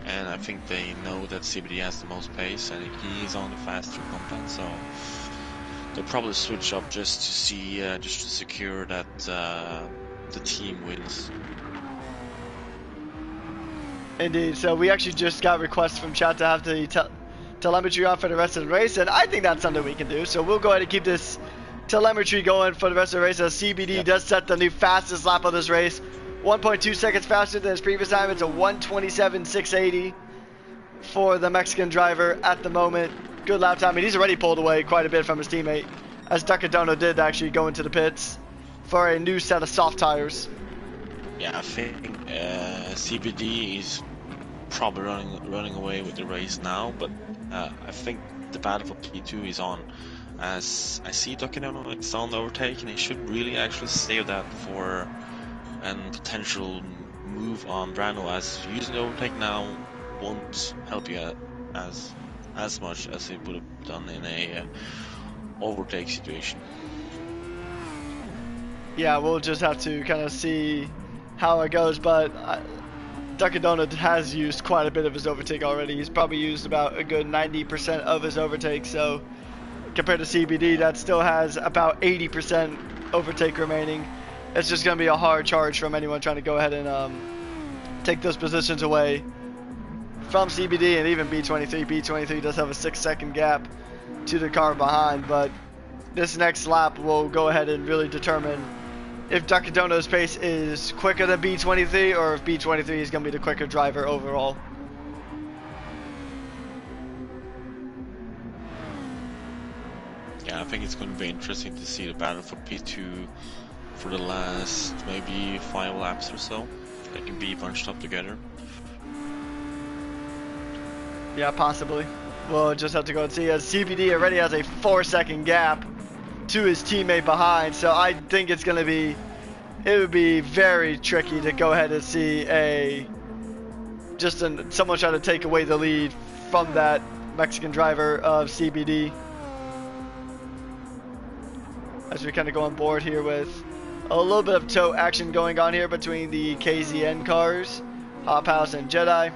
And I think they know that CBD has the most pace and he's on the faster compound, so they'll probably switch up just to see, just to secure that the team wins. Indeed. So we actually just got requests from chat to have the telemetry on for the rest of the race, and I think that's something we can do. So we'll go ahead and keep this telemetry going for the rest of the race as CBD does set the new fastest lap of this race. 1.2 seconds faster than his previous time. It's a 1:27.680 for the Mexican driver at the moment. Good lap time, and he's already pulled away quite a bit from his teammate, as Dokidono did actually go into the pits for a new set of soft tires. Yeah, I think CBD is probably running away with the race now, but I think the battle for P2 is on. As I see Dokidono is on the overtake, and he should really actually save that for a potential move on Brando, as using the overtake now won't help you as much as it would have done in a overtake situation. Yeah, we'll just have to kind of see how it goes, but Dokidono has used quite a bit of his overtake already. He's probably used about a good 90% of his overtake, so compared to CBD that still has about 80% overtake remaining. It's just going to be a hard charge from anyone trying to go ahead and take those positions away from CBD and even B23. B23 does have a 6-second gap to the car behind, but this next lap will go ahead and really determine if Dokidono's pace is quicker than B23 or if B23 is going to be the quicker driver overall. Yeah, I think it's going to be interesting to see the battle for P2 for the last maybe 5 laps or so. They can be bunched up together. Yeah, possibly. We'll just have to go and see, as CBD already has a 4-second gap to his teammate behind, so I think it would be very tricky to go ahead and see someone trying to take away the lead from that Mexican driver of CBD. As we kind of go on board here with a little bit of tow action going on here between the KZN cars, Hop House and Jedi.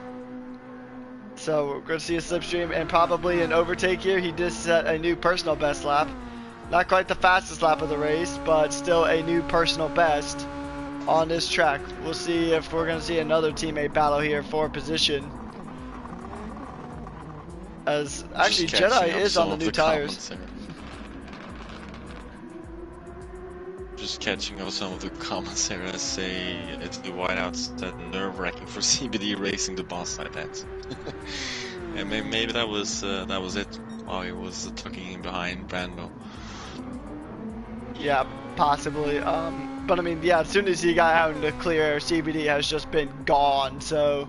So we're going to see a slipstream and probably an overtake here. He did set a new personal best lap. Not quite the fastest lap of the race, but still a new personal best on this track. We'll see if we're going to see another teammate battle here for position. As actually Jedi is on the new tires. Just catching up some of the comments here. I say it's the whiteouts that nerve-wracking for CBD racing the boss like that. And maybe that was it while he was tucking in behind Brando. Yeah, possibly. But I mean, yeah, as soon as he got out into clear air, CBD has just been gone. So,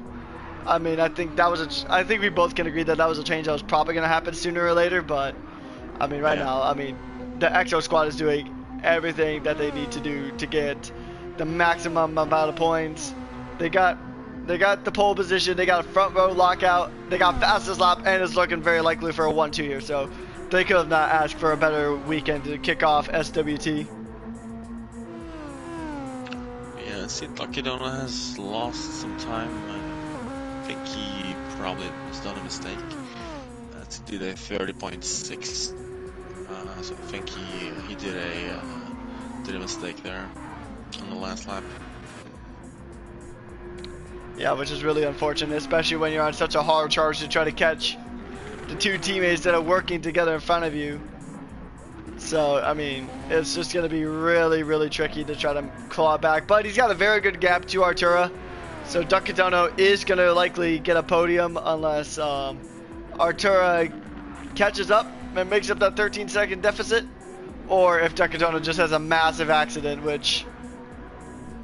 I mean, I think I think we both can agree that was a change that was probably going to happen sooner or later. But I mean, right now, I mean, the EXO squad is doing everything that they need to do to get the maximum amount of points. They got the pole position, they got a front row lockout, they got fastest lap, and it's looking very likely for a 1-2 here. So they could have not asked for a better weekend to kick off SWT. Yeah, I see Dokidono has lost some time. I think he probably has done a mistake. He did a 30.6. So I think he did a mistake there on the last lap. Yeah, which is really unfortunate, especially when you're on such a hard charge to try to catch the two teammates that are working together in front of you. So, I mean, it's just going to be really, really tricky to try to claw back. But he's got a very good gap to Artura. So Dokidono is going to likely get a podium unless Artura catches up and makes up that 13-second deficit, or if Dokidono just has a massive accident, which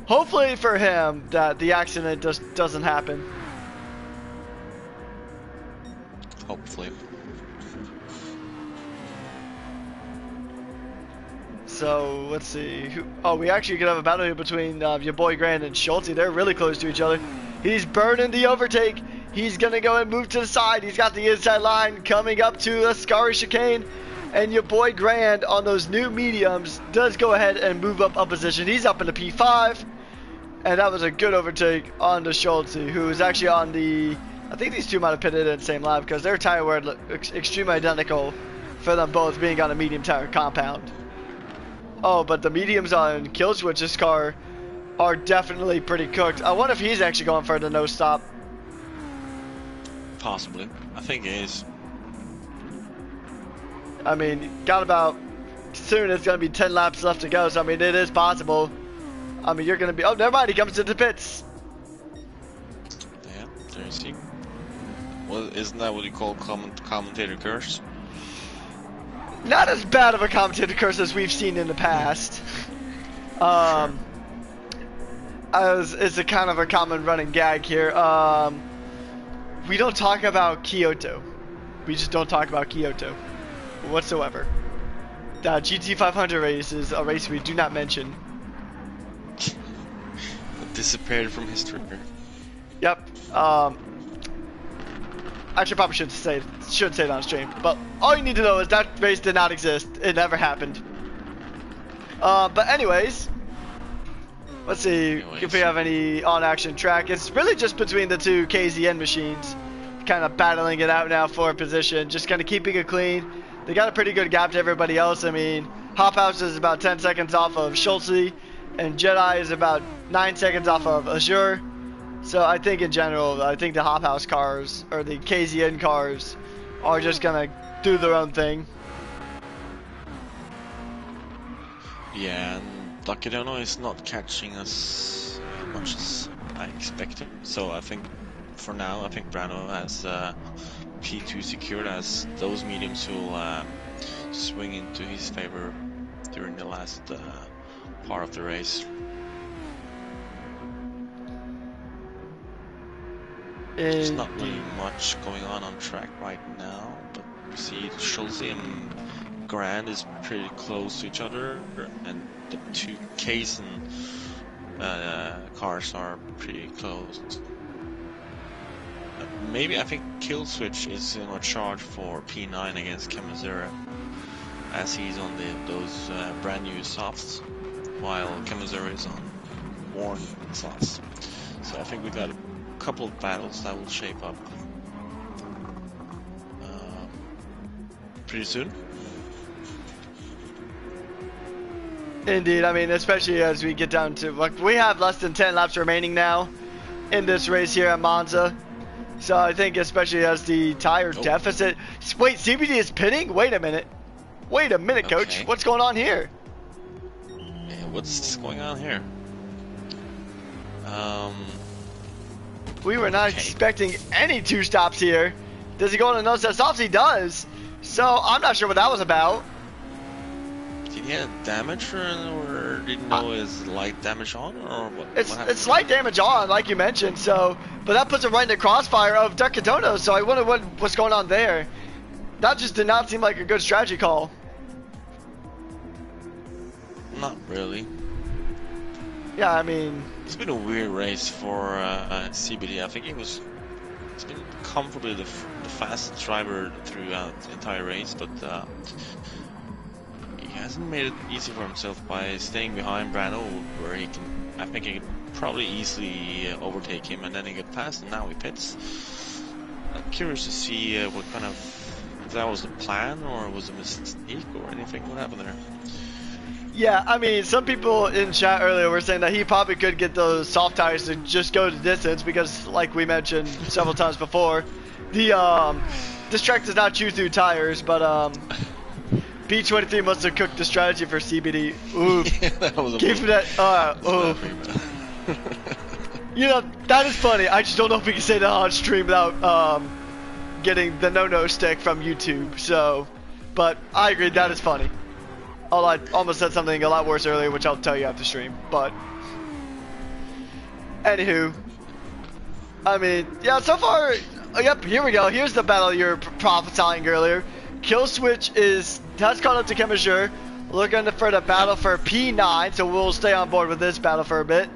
hopefully for him that the accident just doesn't happen. Hopefully. So let's see. We actually could have a battle here between your boy Grant and Schulte. They're really close to each other. He's burning the overtake. He's going to go and move to the side. He's got the inside line coming up to the Scary chicane. And your boy Grand on those new mediums does go ahead and move up a position. He's up in the P5. And that was a good overtake on the Schultz, who is actually on the... I think these two might have pitted in the same lap because their tire wear looks extremely identical for them both being on a medium tire compound. Oh, but the mediums on Killswitch's car are definitely pretty cooked. I wonder if he's actually going for the no stop. Possibly. I think it is. I mean, got about... Soon it's going to be 10 laps left to go, so I mean, it is possible. I mean, you're going to be... Oh, never mind, he comes into the pits. Yeah, there you see. Well, isn't that what you call commentator curse? Not as bad of a commentator curse as we've seen in the past. It's a kind of a common running gag here. We don't talk about Kyoto. We just don't talk about Kyoto whatsoever. The GT500 race is a race we do not mention. Disappeared from history. Yep. Actually, probably shouldn't say it on stream. But all you need to know is that race did not exist. It never happened. But anyways, let's see if we have any on-action track. It's really just between the two KZN machines, kind of battling it out now for a position, just kind of keeping it clean. They got a pretty good gap to everybody else. I mean, Hop House is about 10 seconds off of Schultz, and Jedi is about 9 seconds off of Azure. So I think in general, I think the Hop House cars, or the KZN cars, are just gonna do their own thing. Yeah, and Dakidono is not catching us as much as I expected. So I think, for now, I think Brano has P2 secured, as those mediums will swing into his favor during the last part of the race. There's not really much going on track right now, but we see Schultz and Grand is pretty close to each other, and the two Kaysen cars are pretty close. Maybe I think Killswitch is in a charge for P9 against Kamazura, as he's on those brand new softs, while Kamazura is on worn softs. So I think we got a couple of battles that will shape up pretty soon. Indeed, I mean, especially as we get down to, like, we have less than 10 laps remaining now in this race here at Monza. So I think especially as the tire deficit... Wait, CBD is pitting? Wait a minute. Wait a minute, Coach. What's going on here? Yeah, what's going on here? We were not expecting any two stops here. Does he go on a no-set stops? He does. So I'm not sure what that was about. Did he have damage, or did he know his light damage on, or what? It's slight damage on, like you mentioned. So, but that puts him right in the crossfire of Ducatono. So I wonder what's going on there. That just did not seem like a good strategy call. Not really. Yeah, I mean, it's been a weird race for CBD. I think he's been comfortably the fastest driver throughout the entire race, but he hasn't made it easy for himself by staying behind Brano, where I think he can probably easily overtake him, and then he get past, and now he pits. I'm curious to see what kind of, if that was the plan, or was it a mistake, or anything. What happened there? Yeah, I mean, some people in chat earlier were saying that he probably could get those soft tires to just go the distance because, like we mentioned several times before, this track does not chew through tires, but B23 must have cooked the strategy for CBD. Ooh, yeah, that was a gave him that. You know, that is funny. I just don't know if we can say that on stream without getting the no-no stick from YouTube. So, but I agree, that is funny. I almost said something a lot worse earlier, which I'll tell you after stream, but anywho, I mean, yeah, so far, yep, here we go. Here's the battle you were prophesying earlier. Killswitch has caught up to Chemazure, looking for the battle for P9, so we'll stay on board with this battle for a bit.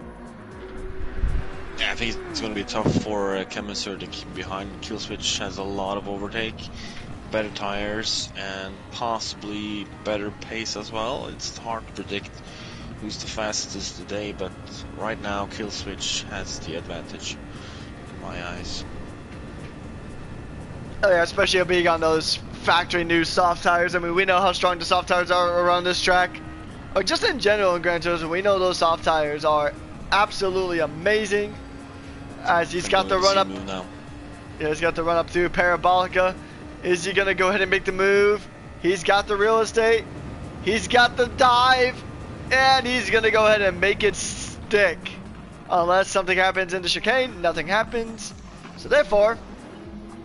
Yeah, I think it's going to be tough for Chemazure to keep behind. Killswitch has a lot of overtake, better tires and possibly better pace as well. It's hard to predict who's the fastest today, but right now Killswitch has the advantage in my eyes. Oh yeah, especially being on those factory new soft tires. I mean, we know how strong the soft tires are around this track. Or just in general in Gran Turismo, we know those soft tires are absolutely amazing. As he's got the run up. Yeah, he's got the run up through Parabolica. Is he gonna go ahead and make the move? He's got the real estate. He's got the dive. And he's gonna go ahead and make it stick. Unless something happens in the chicane, nothing happens. So therefore,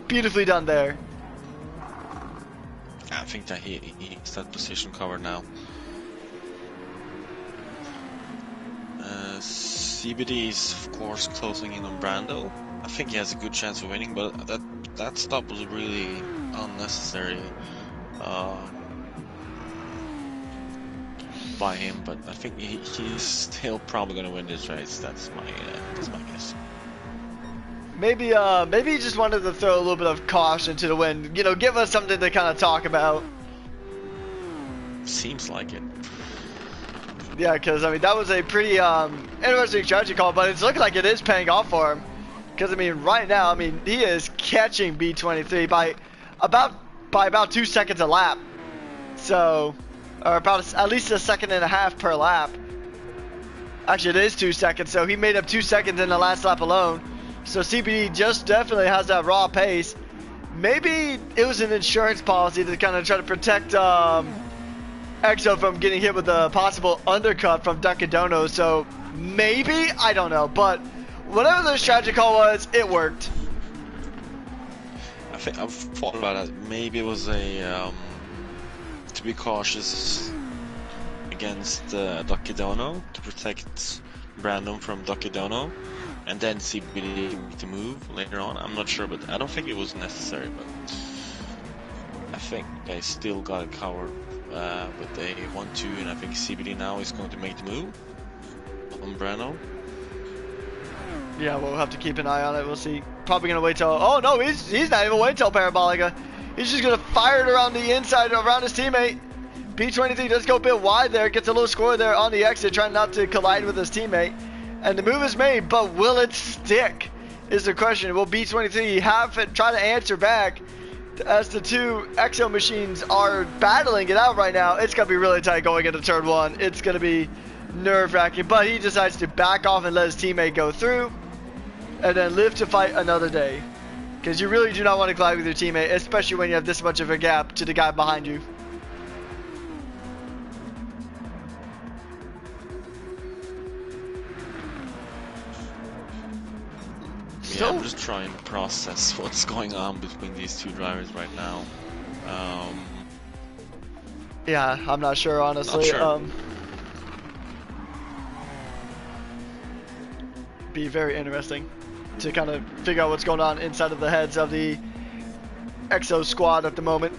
beautifully done there. I think that he's that position covered now. CBD is of course closing in on Brando. I think he has a good chance of winning, but that stop was really unnecessary by him. But I think he's still probably going to win this race. That's my guess. Maybe he just wanted to throw a little bit of caution to the wind. You know, give us something to kind of talk about. Seems like it. Yeah, because I mean that was a pretty interesting strategy call, but it's looking like it is paying off for him. Because I mean, right now, I mean he is catching B23 by about 2 seconds a lap. So, or about at least a second and a half per lap. Actually, it is 2 seconds, so he made up 2 seconds in the last lap alone. So CBD just definitely has that raw pace. Maybe it was an insurance policy to kind of try to protect Exo from getting hit with a possible undercut from Ducadono. So maybe, I don't know, but whatever the strategy call was, it worked. I think I've thought about it. Maybe it was a to be cautious against Ducadono to protect Brandon from Ducadono. And then CBD to move later on. I'm not sure, but I don't think it was necessary. But I think they still got it covered with a 1-2, and I think CBD now is going to make the move on Brano. Yeah, we'll have to keep an eye on it. We'll see. Probably gonna wait till. Oh no, he's not even waiting till Parabolica. He's just gonna fire it around the inside, around his teammate. B23 does go a bit wide there, gets a little score there on the exit, trying not to collide with his teammate. And the move is made, but will it stick? Is the question. Will B23 have it try to answer back as the two Exo machines are battling it out right now? It's going to be really tight going into turn one. It's going to be nerve-wracking, but he decides to back off and let his teammate go through and then live to fight another day. Because you really do not want to collide with your teammate, especially when you have this much of a gap to the guy behind you. Yeah, I'm just trying to process what's going on between these two drivers right now. Yeah, I'm not sure, honestly. Not sure. Be very interesting to kind of figure out what's going on inside of the heads of the Exo squad at the moment.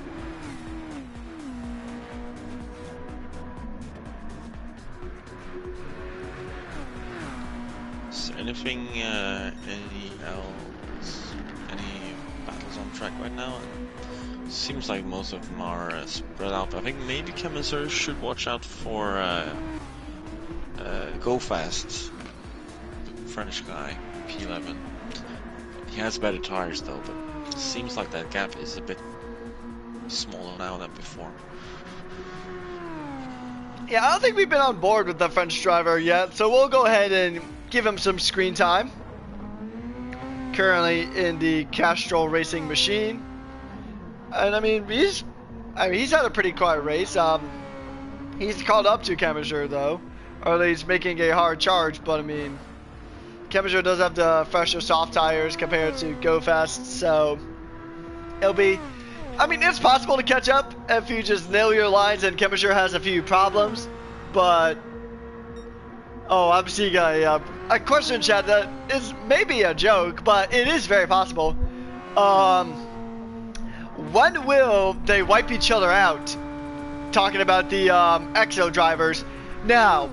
Anything, any battles on track right now? Seems like most of them are spread out. I think maybe Chemiser should watch out for Go Fast, the French guy, P11. He has better tires though, but it seems like that gap is a bit smaller now than before. Yeah, I don't think we've been on board with the French driver yet, so we'll go ahead and give him some screen time. Currently in the Castrol Racing machine, and I mean he's had a pretty quiet race. He's caught up to Chemiser though, or at least making a hard charge. But I mean, Chemiser does have the fresher soft tires compared to Go Fast, so it'll be. I mean, it's possible to catch up if you just nail your lines, and Chemiser has a few problems, but. Oh, I'm seeing a question in chat that is maybe a joke, but it is very possible. When will they wipe each other out? Talking about the Exo drivers. Now,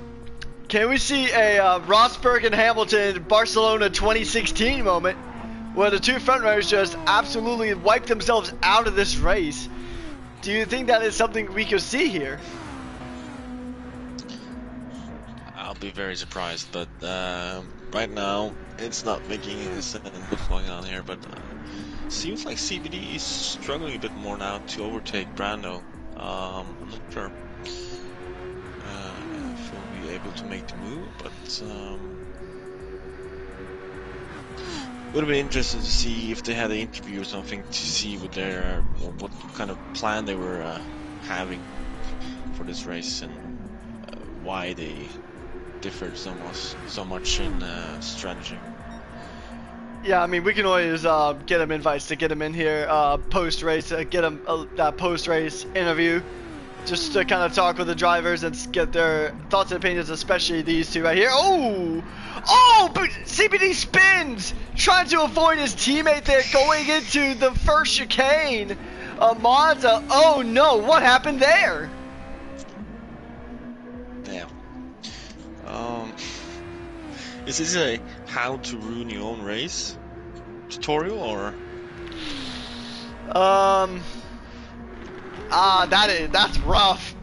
can we see a Rosberg and Hamilton Barcelona 2016 moment where the two front runners just absolutely wiped themselves out of this race. Do you think that is something we could see here? I'll be very surprised, but right now it's not making any sense what's going on here. But seems like CBD is struggling a bit more now to overtake Brando. I'm not sure if he'll be able to make the move, but would have been interesting to see if they had an interview or something to see what what kind of plan they were having for this race and why they differed so much in strategy. Yeah, I mean, we can always get him invites to get him in here post-race, get him that post-race interview, just to kind of talk with the drivers and get their thoughts and opinions, especially these two right here. Oh, but CBD spins, trying to avoid his teammate there, going into the first chicane of Monza. Oh no, what happened there? Damn. Is this a how to ruin your own race tutorial or? That's rough.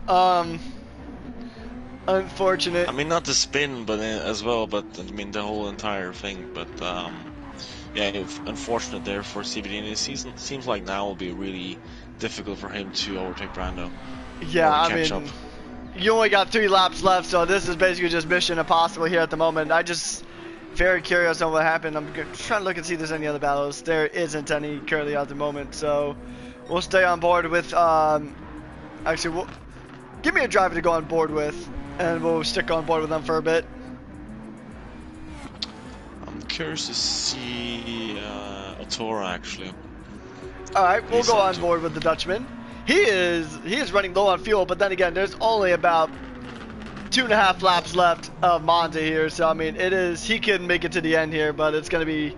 Unfortunate. I mean, not the spin, but as well, but I mean the whole entire thing. But yeah, unfortunate there for CBD in this season. Seems like now will be really difficult for him to overtake Brando. Yeah, I mean, you only got 3 laps left, so this is basically just mission impossible here at the moment. I just very curious on what happened. I'm trying to look and see if there's any other battles. There isn't any currently at the moment, so we'll stay on board with. Actually, give me a driver to go on board with, and we'll stick on board with them for a bit. I'm curious to see Otora actually. All right, we'll go on board with the Dutchman. He is running low on fuel, but then again, there's only about 2.5 laps left of Monza here, so I mean, he can make it to the end here, but it's gonna be,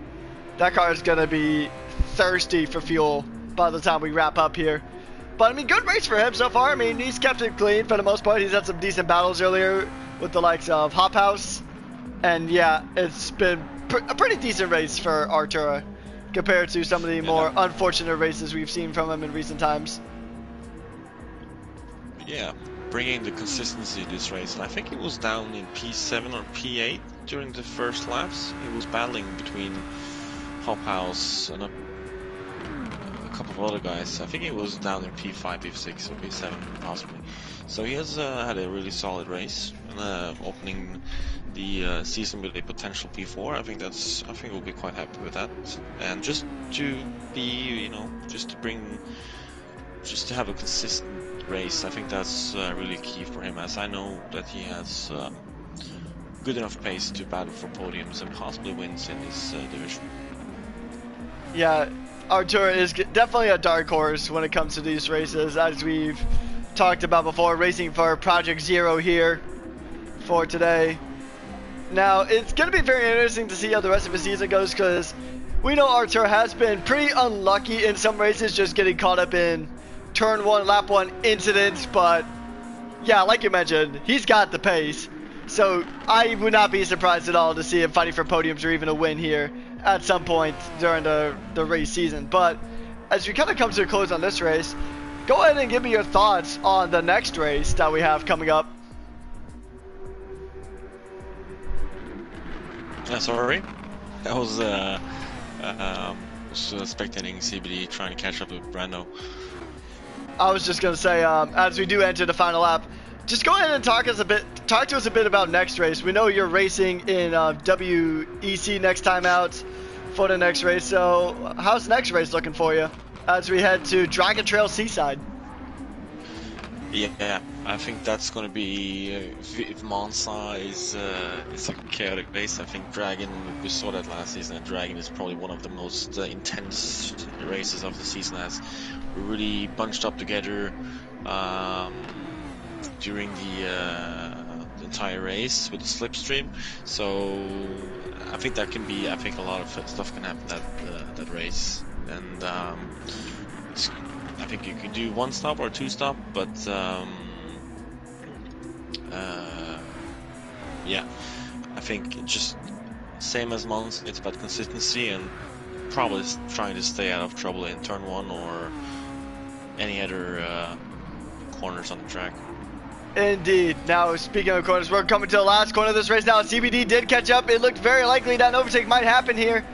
that car is gonna be thirsty for fuel by the time we wrap up here. But I mean, good race for him so far. I mean, he's kept it clean for the most part. He's had some decent battles earlier with the likes of Hop House, and yeah, it's been a pretty decent race for Artura compared to some of the more unfortunate races we've seen from him in recent times. Yeah, bringing the consistency to this race. And I think he was down in P7 or P8 during the first laps. He was battling between Hop House and a couple of other guys. I think he was down in P5, P6 or P7 possibly. So he has had a really solid race, opening the season with a potential P4. I think we'll be quite happy with that. And just to be, just to have a consistent race, I think that's really key for him, as I know that he has good enough pace to battle for podiums and possibly wins in this division. Yeah, Artura is definitely a dark horse when it comes to these races, as we've talked about before, racing for Project Zero here for today. Now, it's going to be very interesting to see how the rest of the season goes, because we know Artura has been pretty unlucky in some races, just getting caught up in turn 1, lap 1 incidents, but yeah, like you mentioned, he's got the pace. So I would not be surprised at all to see him fighting for podiums or even a win here at some point during the race season. But as we kind of come to a close on this race, go ahead and give me your thoughts on the next race that we have coming up. Sorry, I was spectating CBD trying to catch up with Brando. I was just gonna say, as we do enter the final lap, just go ahead and talk to us a bit about next race. We know you're racing in WEC next time out for the next race. So how's next race looking for you as we head to Dragon Trail Seaside? Yeah, I think that's going to be, if Monza is a chaotic race, I think Dragon, we saw that last season, and Dragon is probably one of the most intense races of the season, as we really bunched up together during the entire race with the slipstream. So I think that can be, I think a lot of stuff can happen that race, and I think you can do 1 stop or 2 stop, but yeah, I think just same as Monza, it's about consistency and probably trying to stay out of trouble in turn 1 or any other corners on the track. Indeed. Now, speaking of corners, we're coming to the last corner of this race now. CBD did catch up. It looked very likely that an overtake might happen here.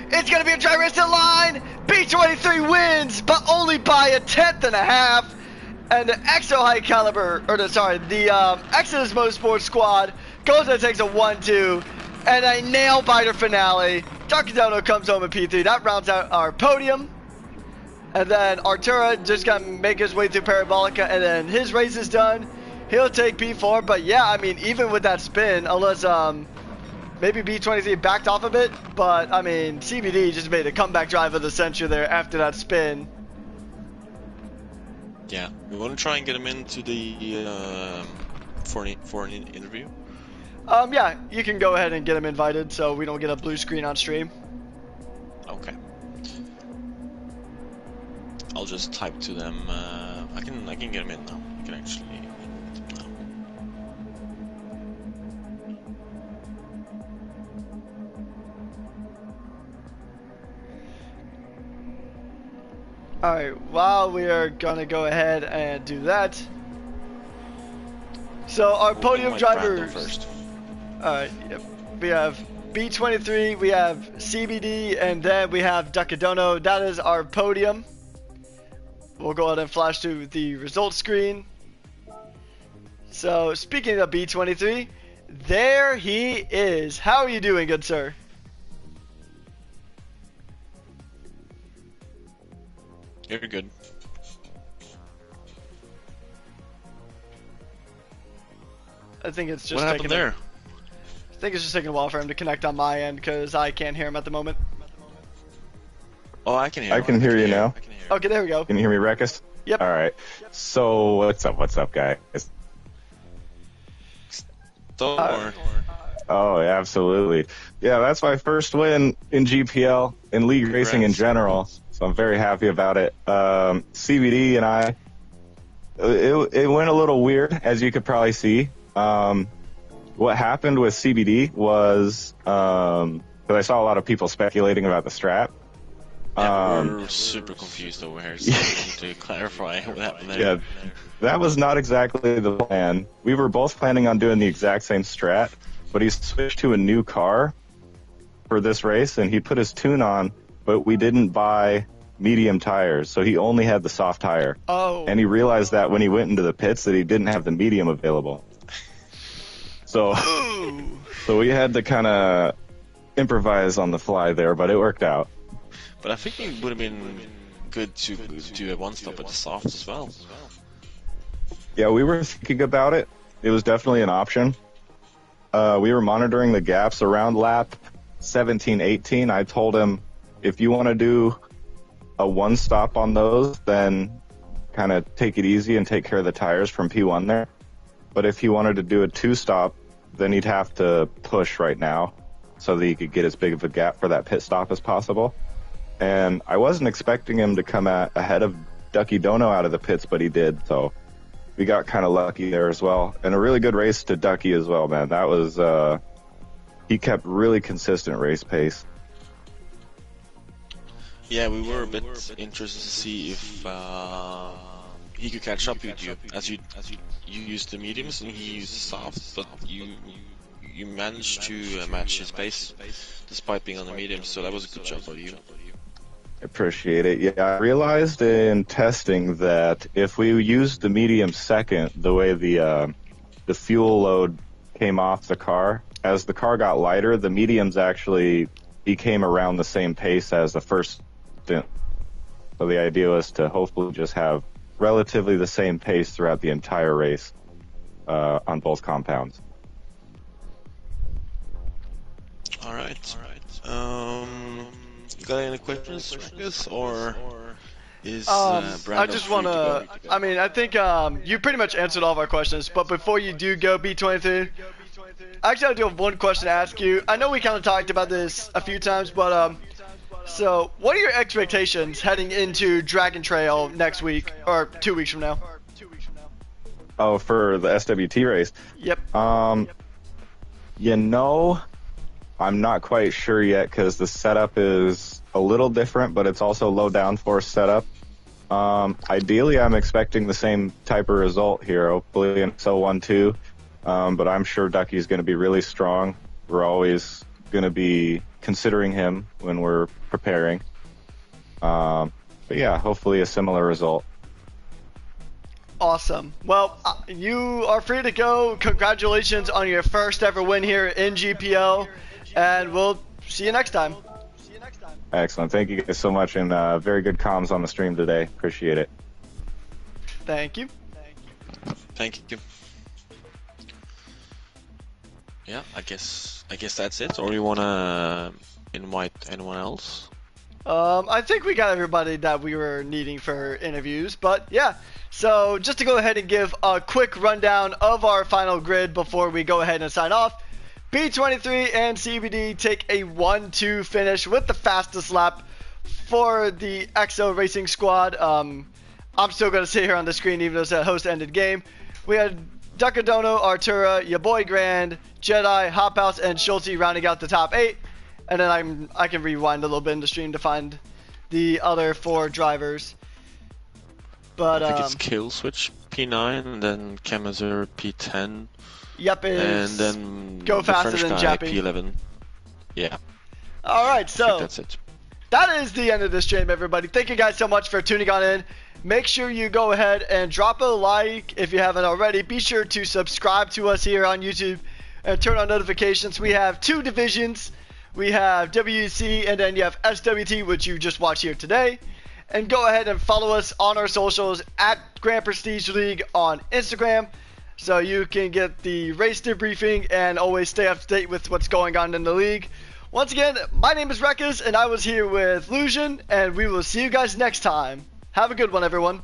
It's going to be a dry race to the line. B23 wins, but only by a 1/10.5. And the Exo High Caliber, the Exodus Motorsports squad goes and takes a 1-2 and a nail-biter finale. Takidono comes home in P3. That rounds out our podium. And then Artura just got to make his way through Parabolica, and then his race is done. He'll take P4, but yeah, I mean, even with that spin, unless maybe B23 backed off a bit, but I mean, CBD just made a comeback drive of the century there after that spin. Yeah, we want to try and get him into the for an interview. Yeah, you can go ahead and get him invited, so we don't get a blue screen on stream. Okay. I'll just type to them. I can get him in now. I can actually. Alright, while we are gonna go ahead and do that. So our podium drivers. First. Alright, yep. We have B23, we have CBD, and then we have Ducadono. That is our podium. We'll go ahead and flash to the results screen. So speaking of B23, there he is. How are you doing, good sir? You're good. I think it's just what happened there? I think it's just taking a while for him to connect on my end because I can't hear him at the moment. Oh, I can hear. I can hear you now. Okay, there we go. Can you hear me, Rekus? Yep. All right. So what's up, guys? Oh, yeah, absolutely. Yeah, that's my first win in GPL, in league racing in general. So I'm very happy about it. CBD and I, it went a little weird, as you could probably see. What happened with CBD was, because I saw a lot of people speculating about the strat. Yeah, we're super confused over here, so we need to clarify what happened there. Yeah, that was not exactly the plan. We were both planning on doing the exact same strat, but he switched to a new car for this race, and he put his tune on, but we didn't buy medium tires, so he only had the soft tire. Oh. And he realized that when he went into the pits that he didn't have the medium available. So, so we had to kind of improvise on the fly there, but it worked out. But I think it would have been good to do a one-stop at the soft as well. Yeah, we were thinking about it. It was definitely an option. We were monitoring the gaps around lap 17, 18. I told him, if you want to do a one-stop on those, then kind of take it easy and take care of the tires from P1 there. But if he wanted to do a two-stop, then he'd have to push right now so that he could get as big of a gap for that pit stop as possible. And I wasn't expecting him to come ahead of Ducky Dono out of the pits, but he did, so we got kind of lucky there as well. And a really good race to Ducky as well, man. That was, he kept really consistent race pace. Yeah, we were a bit interested to see if he could catch up with you, as you used the mediums and he used the softs, but you managed to match his pace despite being on the mediums, so that was a good job of you. Appreciate it. Yeah, I realized in testing that if we used the medium second, the way the fuel load came off the car, as the car got lighter, the mediums actually became around the same pace as the first stint. So the idea was to hopefully just have relatively the same pace throughout the entire race on both compounds. All right. You got any questions, Marcus, or is Brandon I just want to, I mean, I think you pretty much answered all of our questions, but before you do go, B23, actually I do have one question to ask you. I know we kind of talked about this a few times, but so what are your expectations heading into Dragon Trail next week, or 2 weeks from now? Oh, for the SWT race? Yep. You know, I'm not quite sure yet because the setup is a little different, but it's also low downforce setup. Ideally, I'm expecting the same type of result here, hopefully an XO1-2, but I'm sure Ducky's going to be really strong. We're always going to be considering him when we're preparing. But yeah, hopefully a similar result. Awesome. Well, you are free to go. Congratulations on your first ever win here in GPL, and we'll see you next time. Excellent. Thank you guys so much, and very good comms on the stream today. Appreciate it. Thank you. Thank you. Yeah, I guess that's it. Or you wanna invite anyone else? I think we got everybody that we were needing for interviews, but yeah. So just to go ahead and give a quick rundown of our final grid before we go ahead and sign off. B23 and CBD take a 1-2 finish with the fastest lap for the EXO Racing Squad. I'm still going to sit here on the screen even though it's a host-ended game. We had Ducadono, Artura, your boy Grand, Jedi, Hop House, and Schulte rounding out the top 8. And then I can rewind a little bit in the stream to find the other 4 drivers. But I think it's Kill Switch P9 and then Kemazur P10. Yep, and then Go the Faster French Than guy, Jappy. P11. Yeah. Alright, so that's it. That is the end of this stream, everybody. Thank you guys so much for tuning on in. Make sure you go ahead and drop a like if you haven't already. Be sure to subscribe to us here on YouTube and turn on notifications. We have 2 divisions. We have WEC and then you have SWT, which you just watched here today. And go ahead and follow us on our socials at Grand Prestige League on Instagram, so you can get the race debriefing and always stay up to date with what's going on in the league. Once again, my name is Rekas, and I was here with Lusion, and we will see you guys next time. Have a good one, everyone.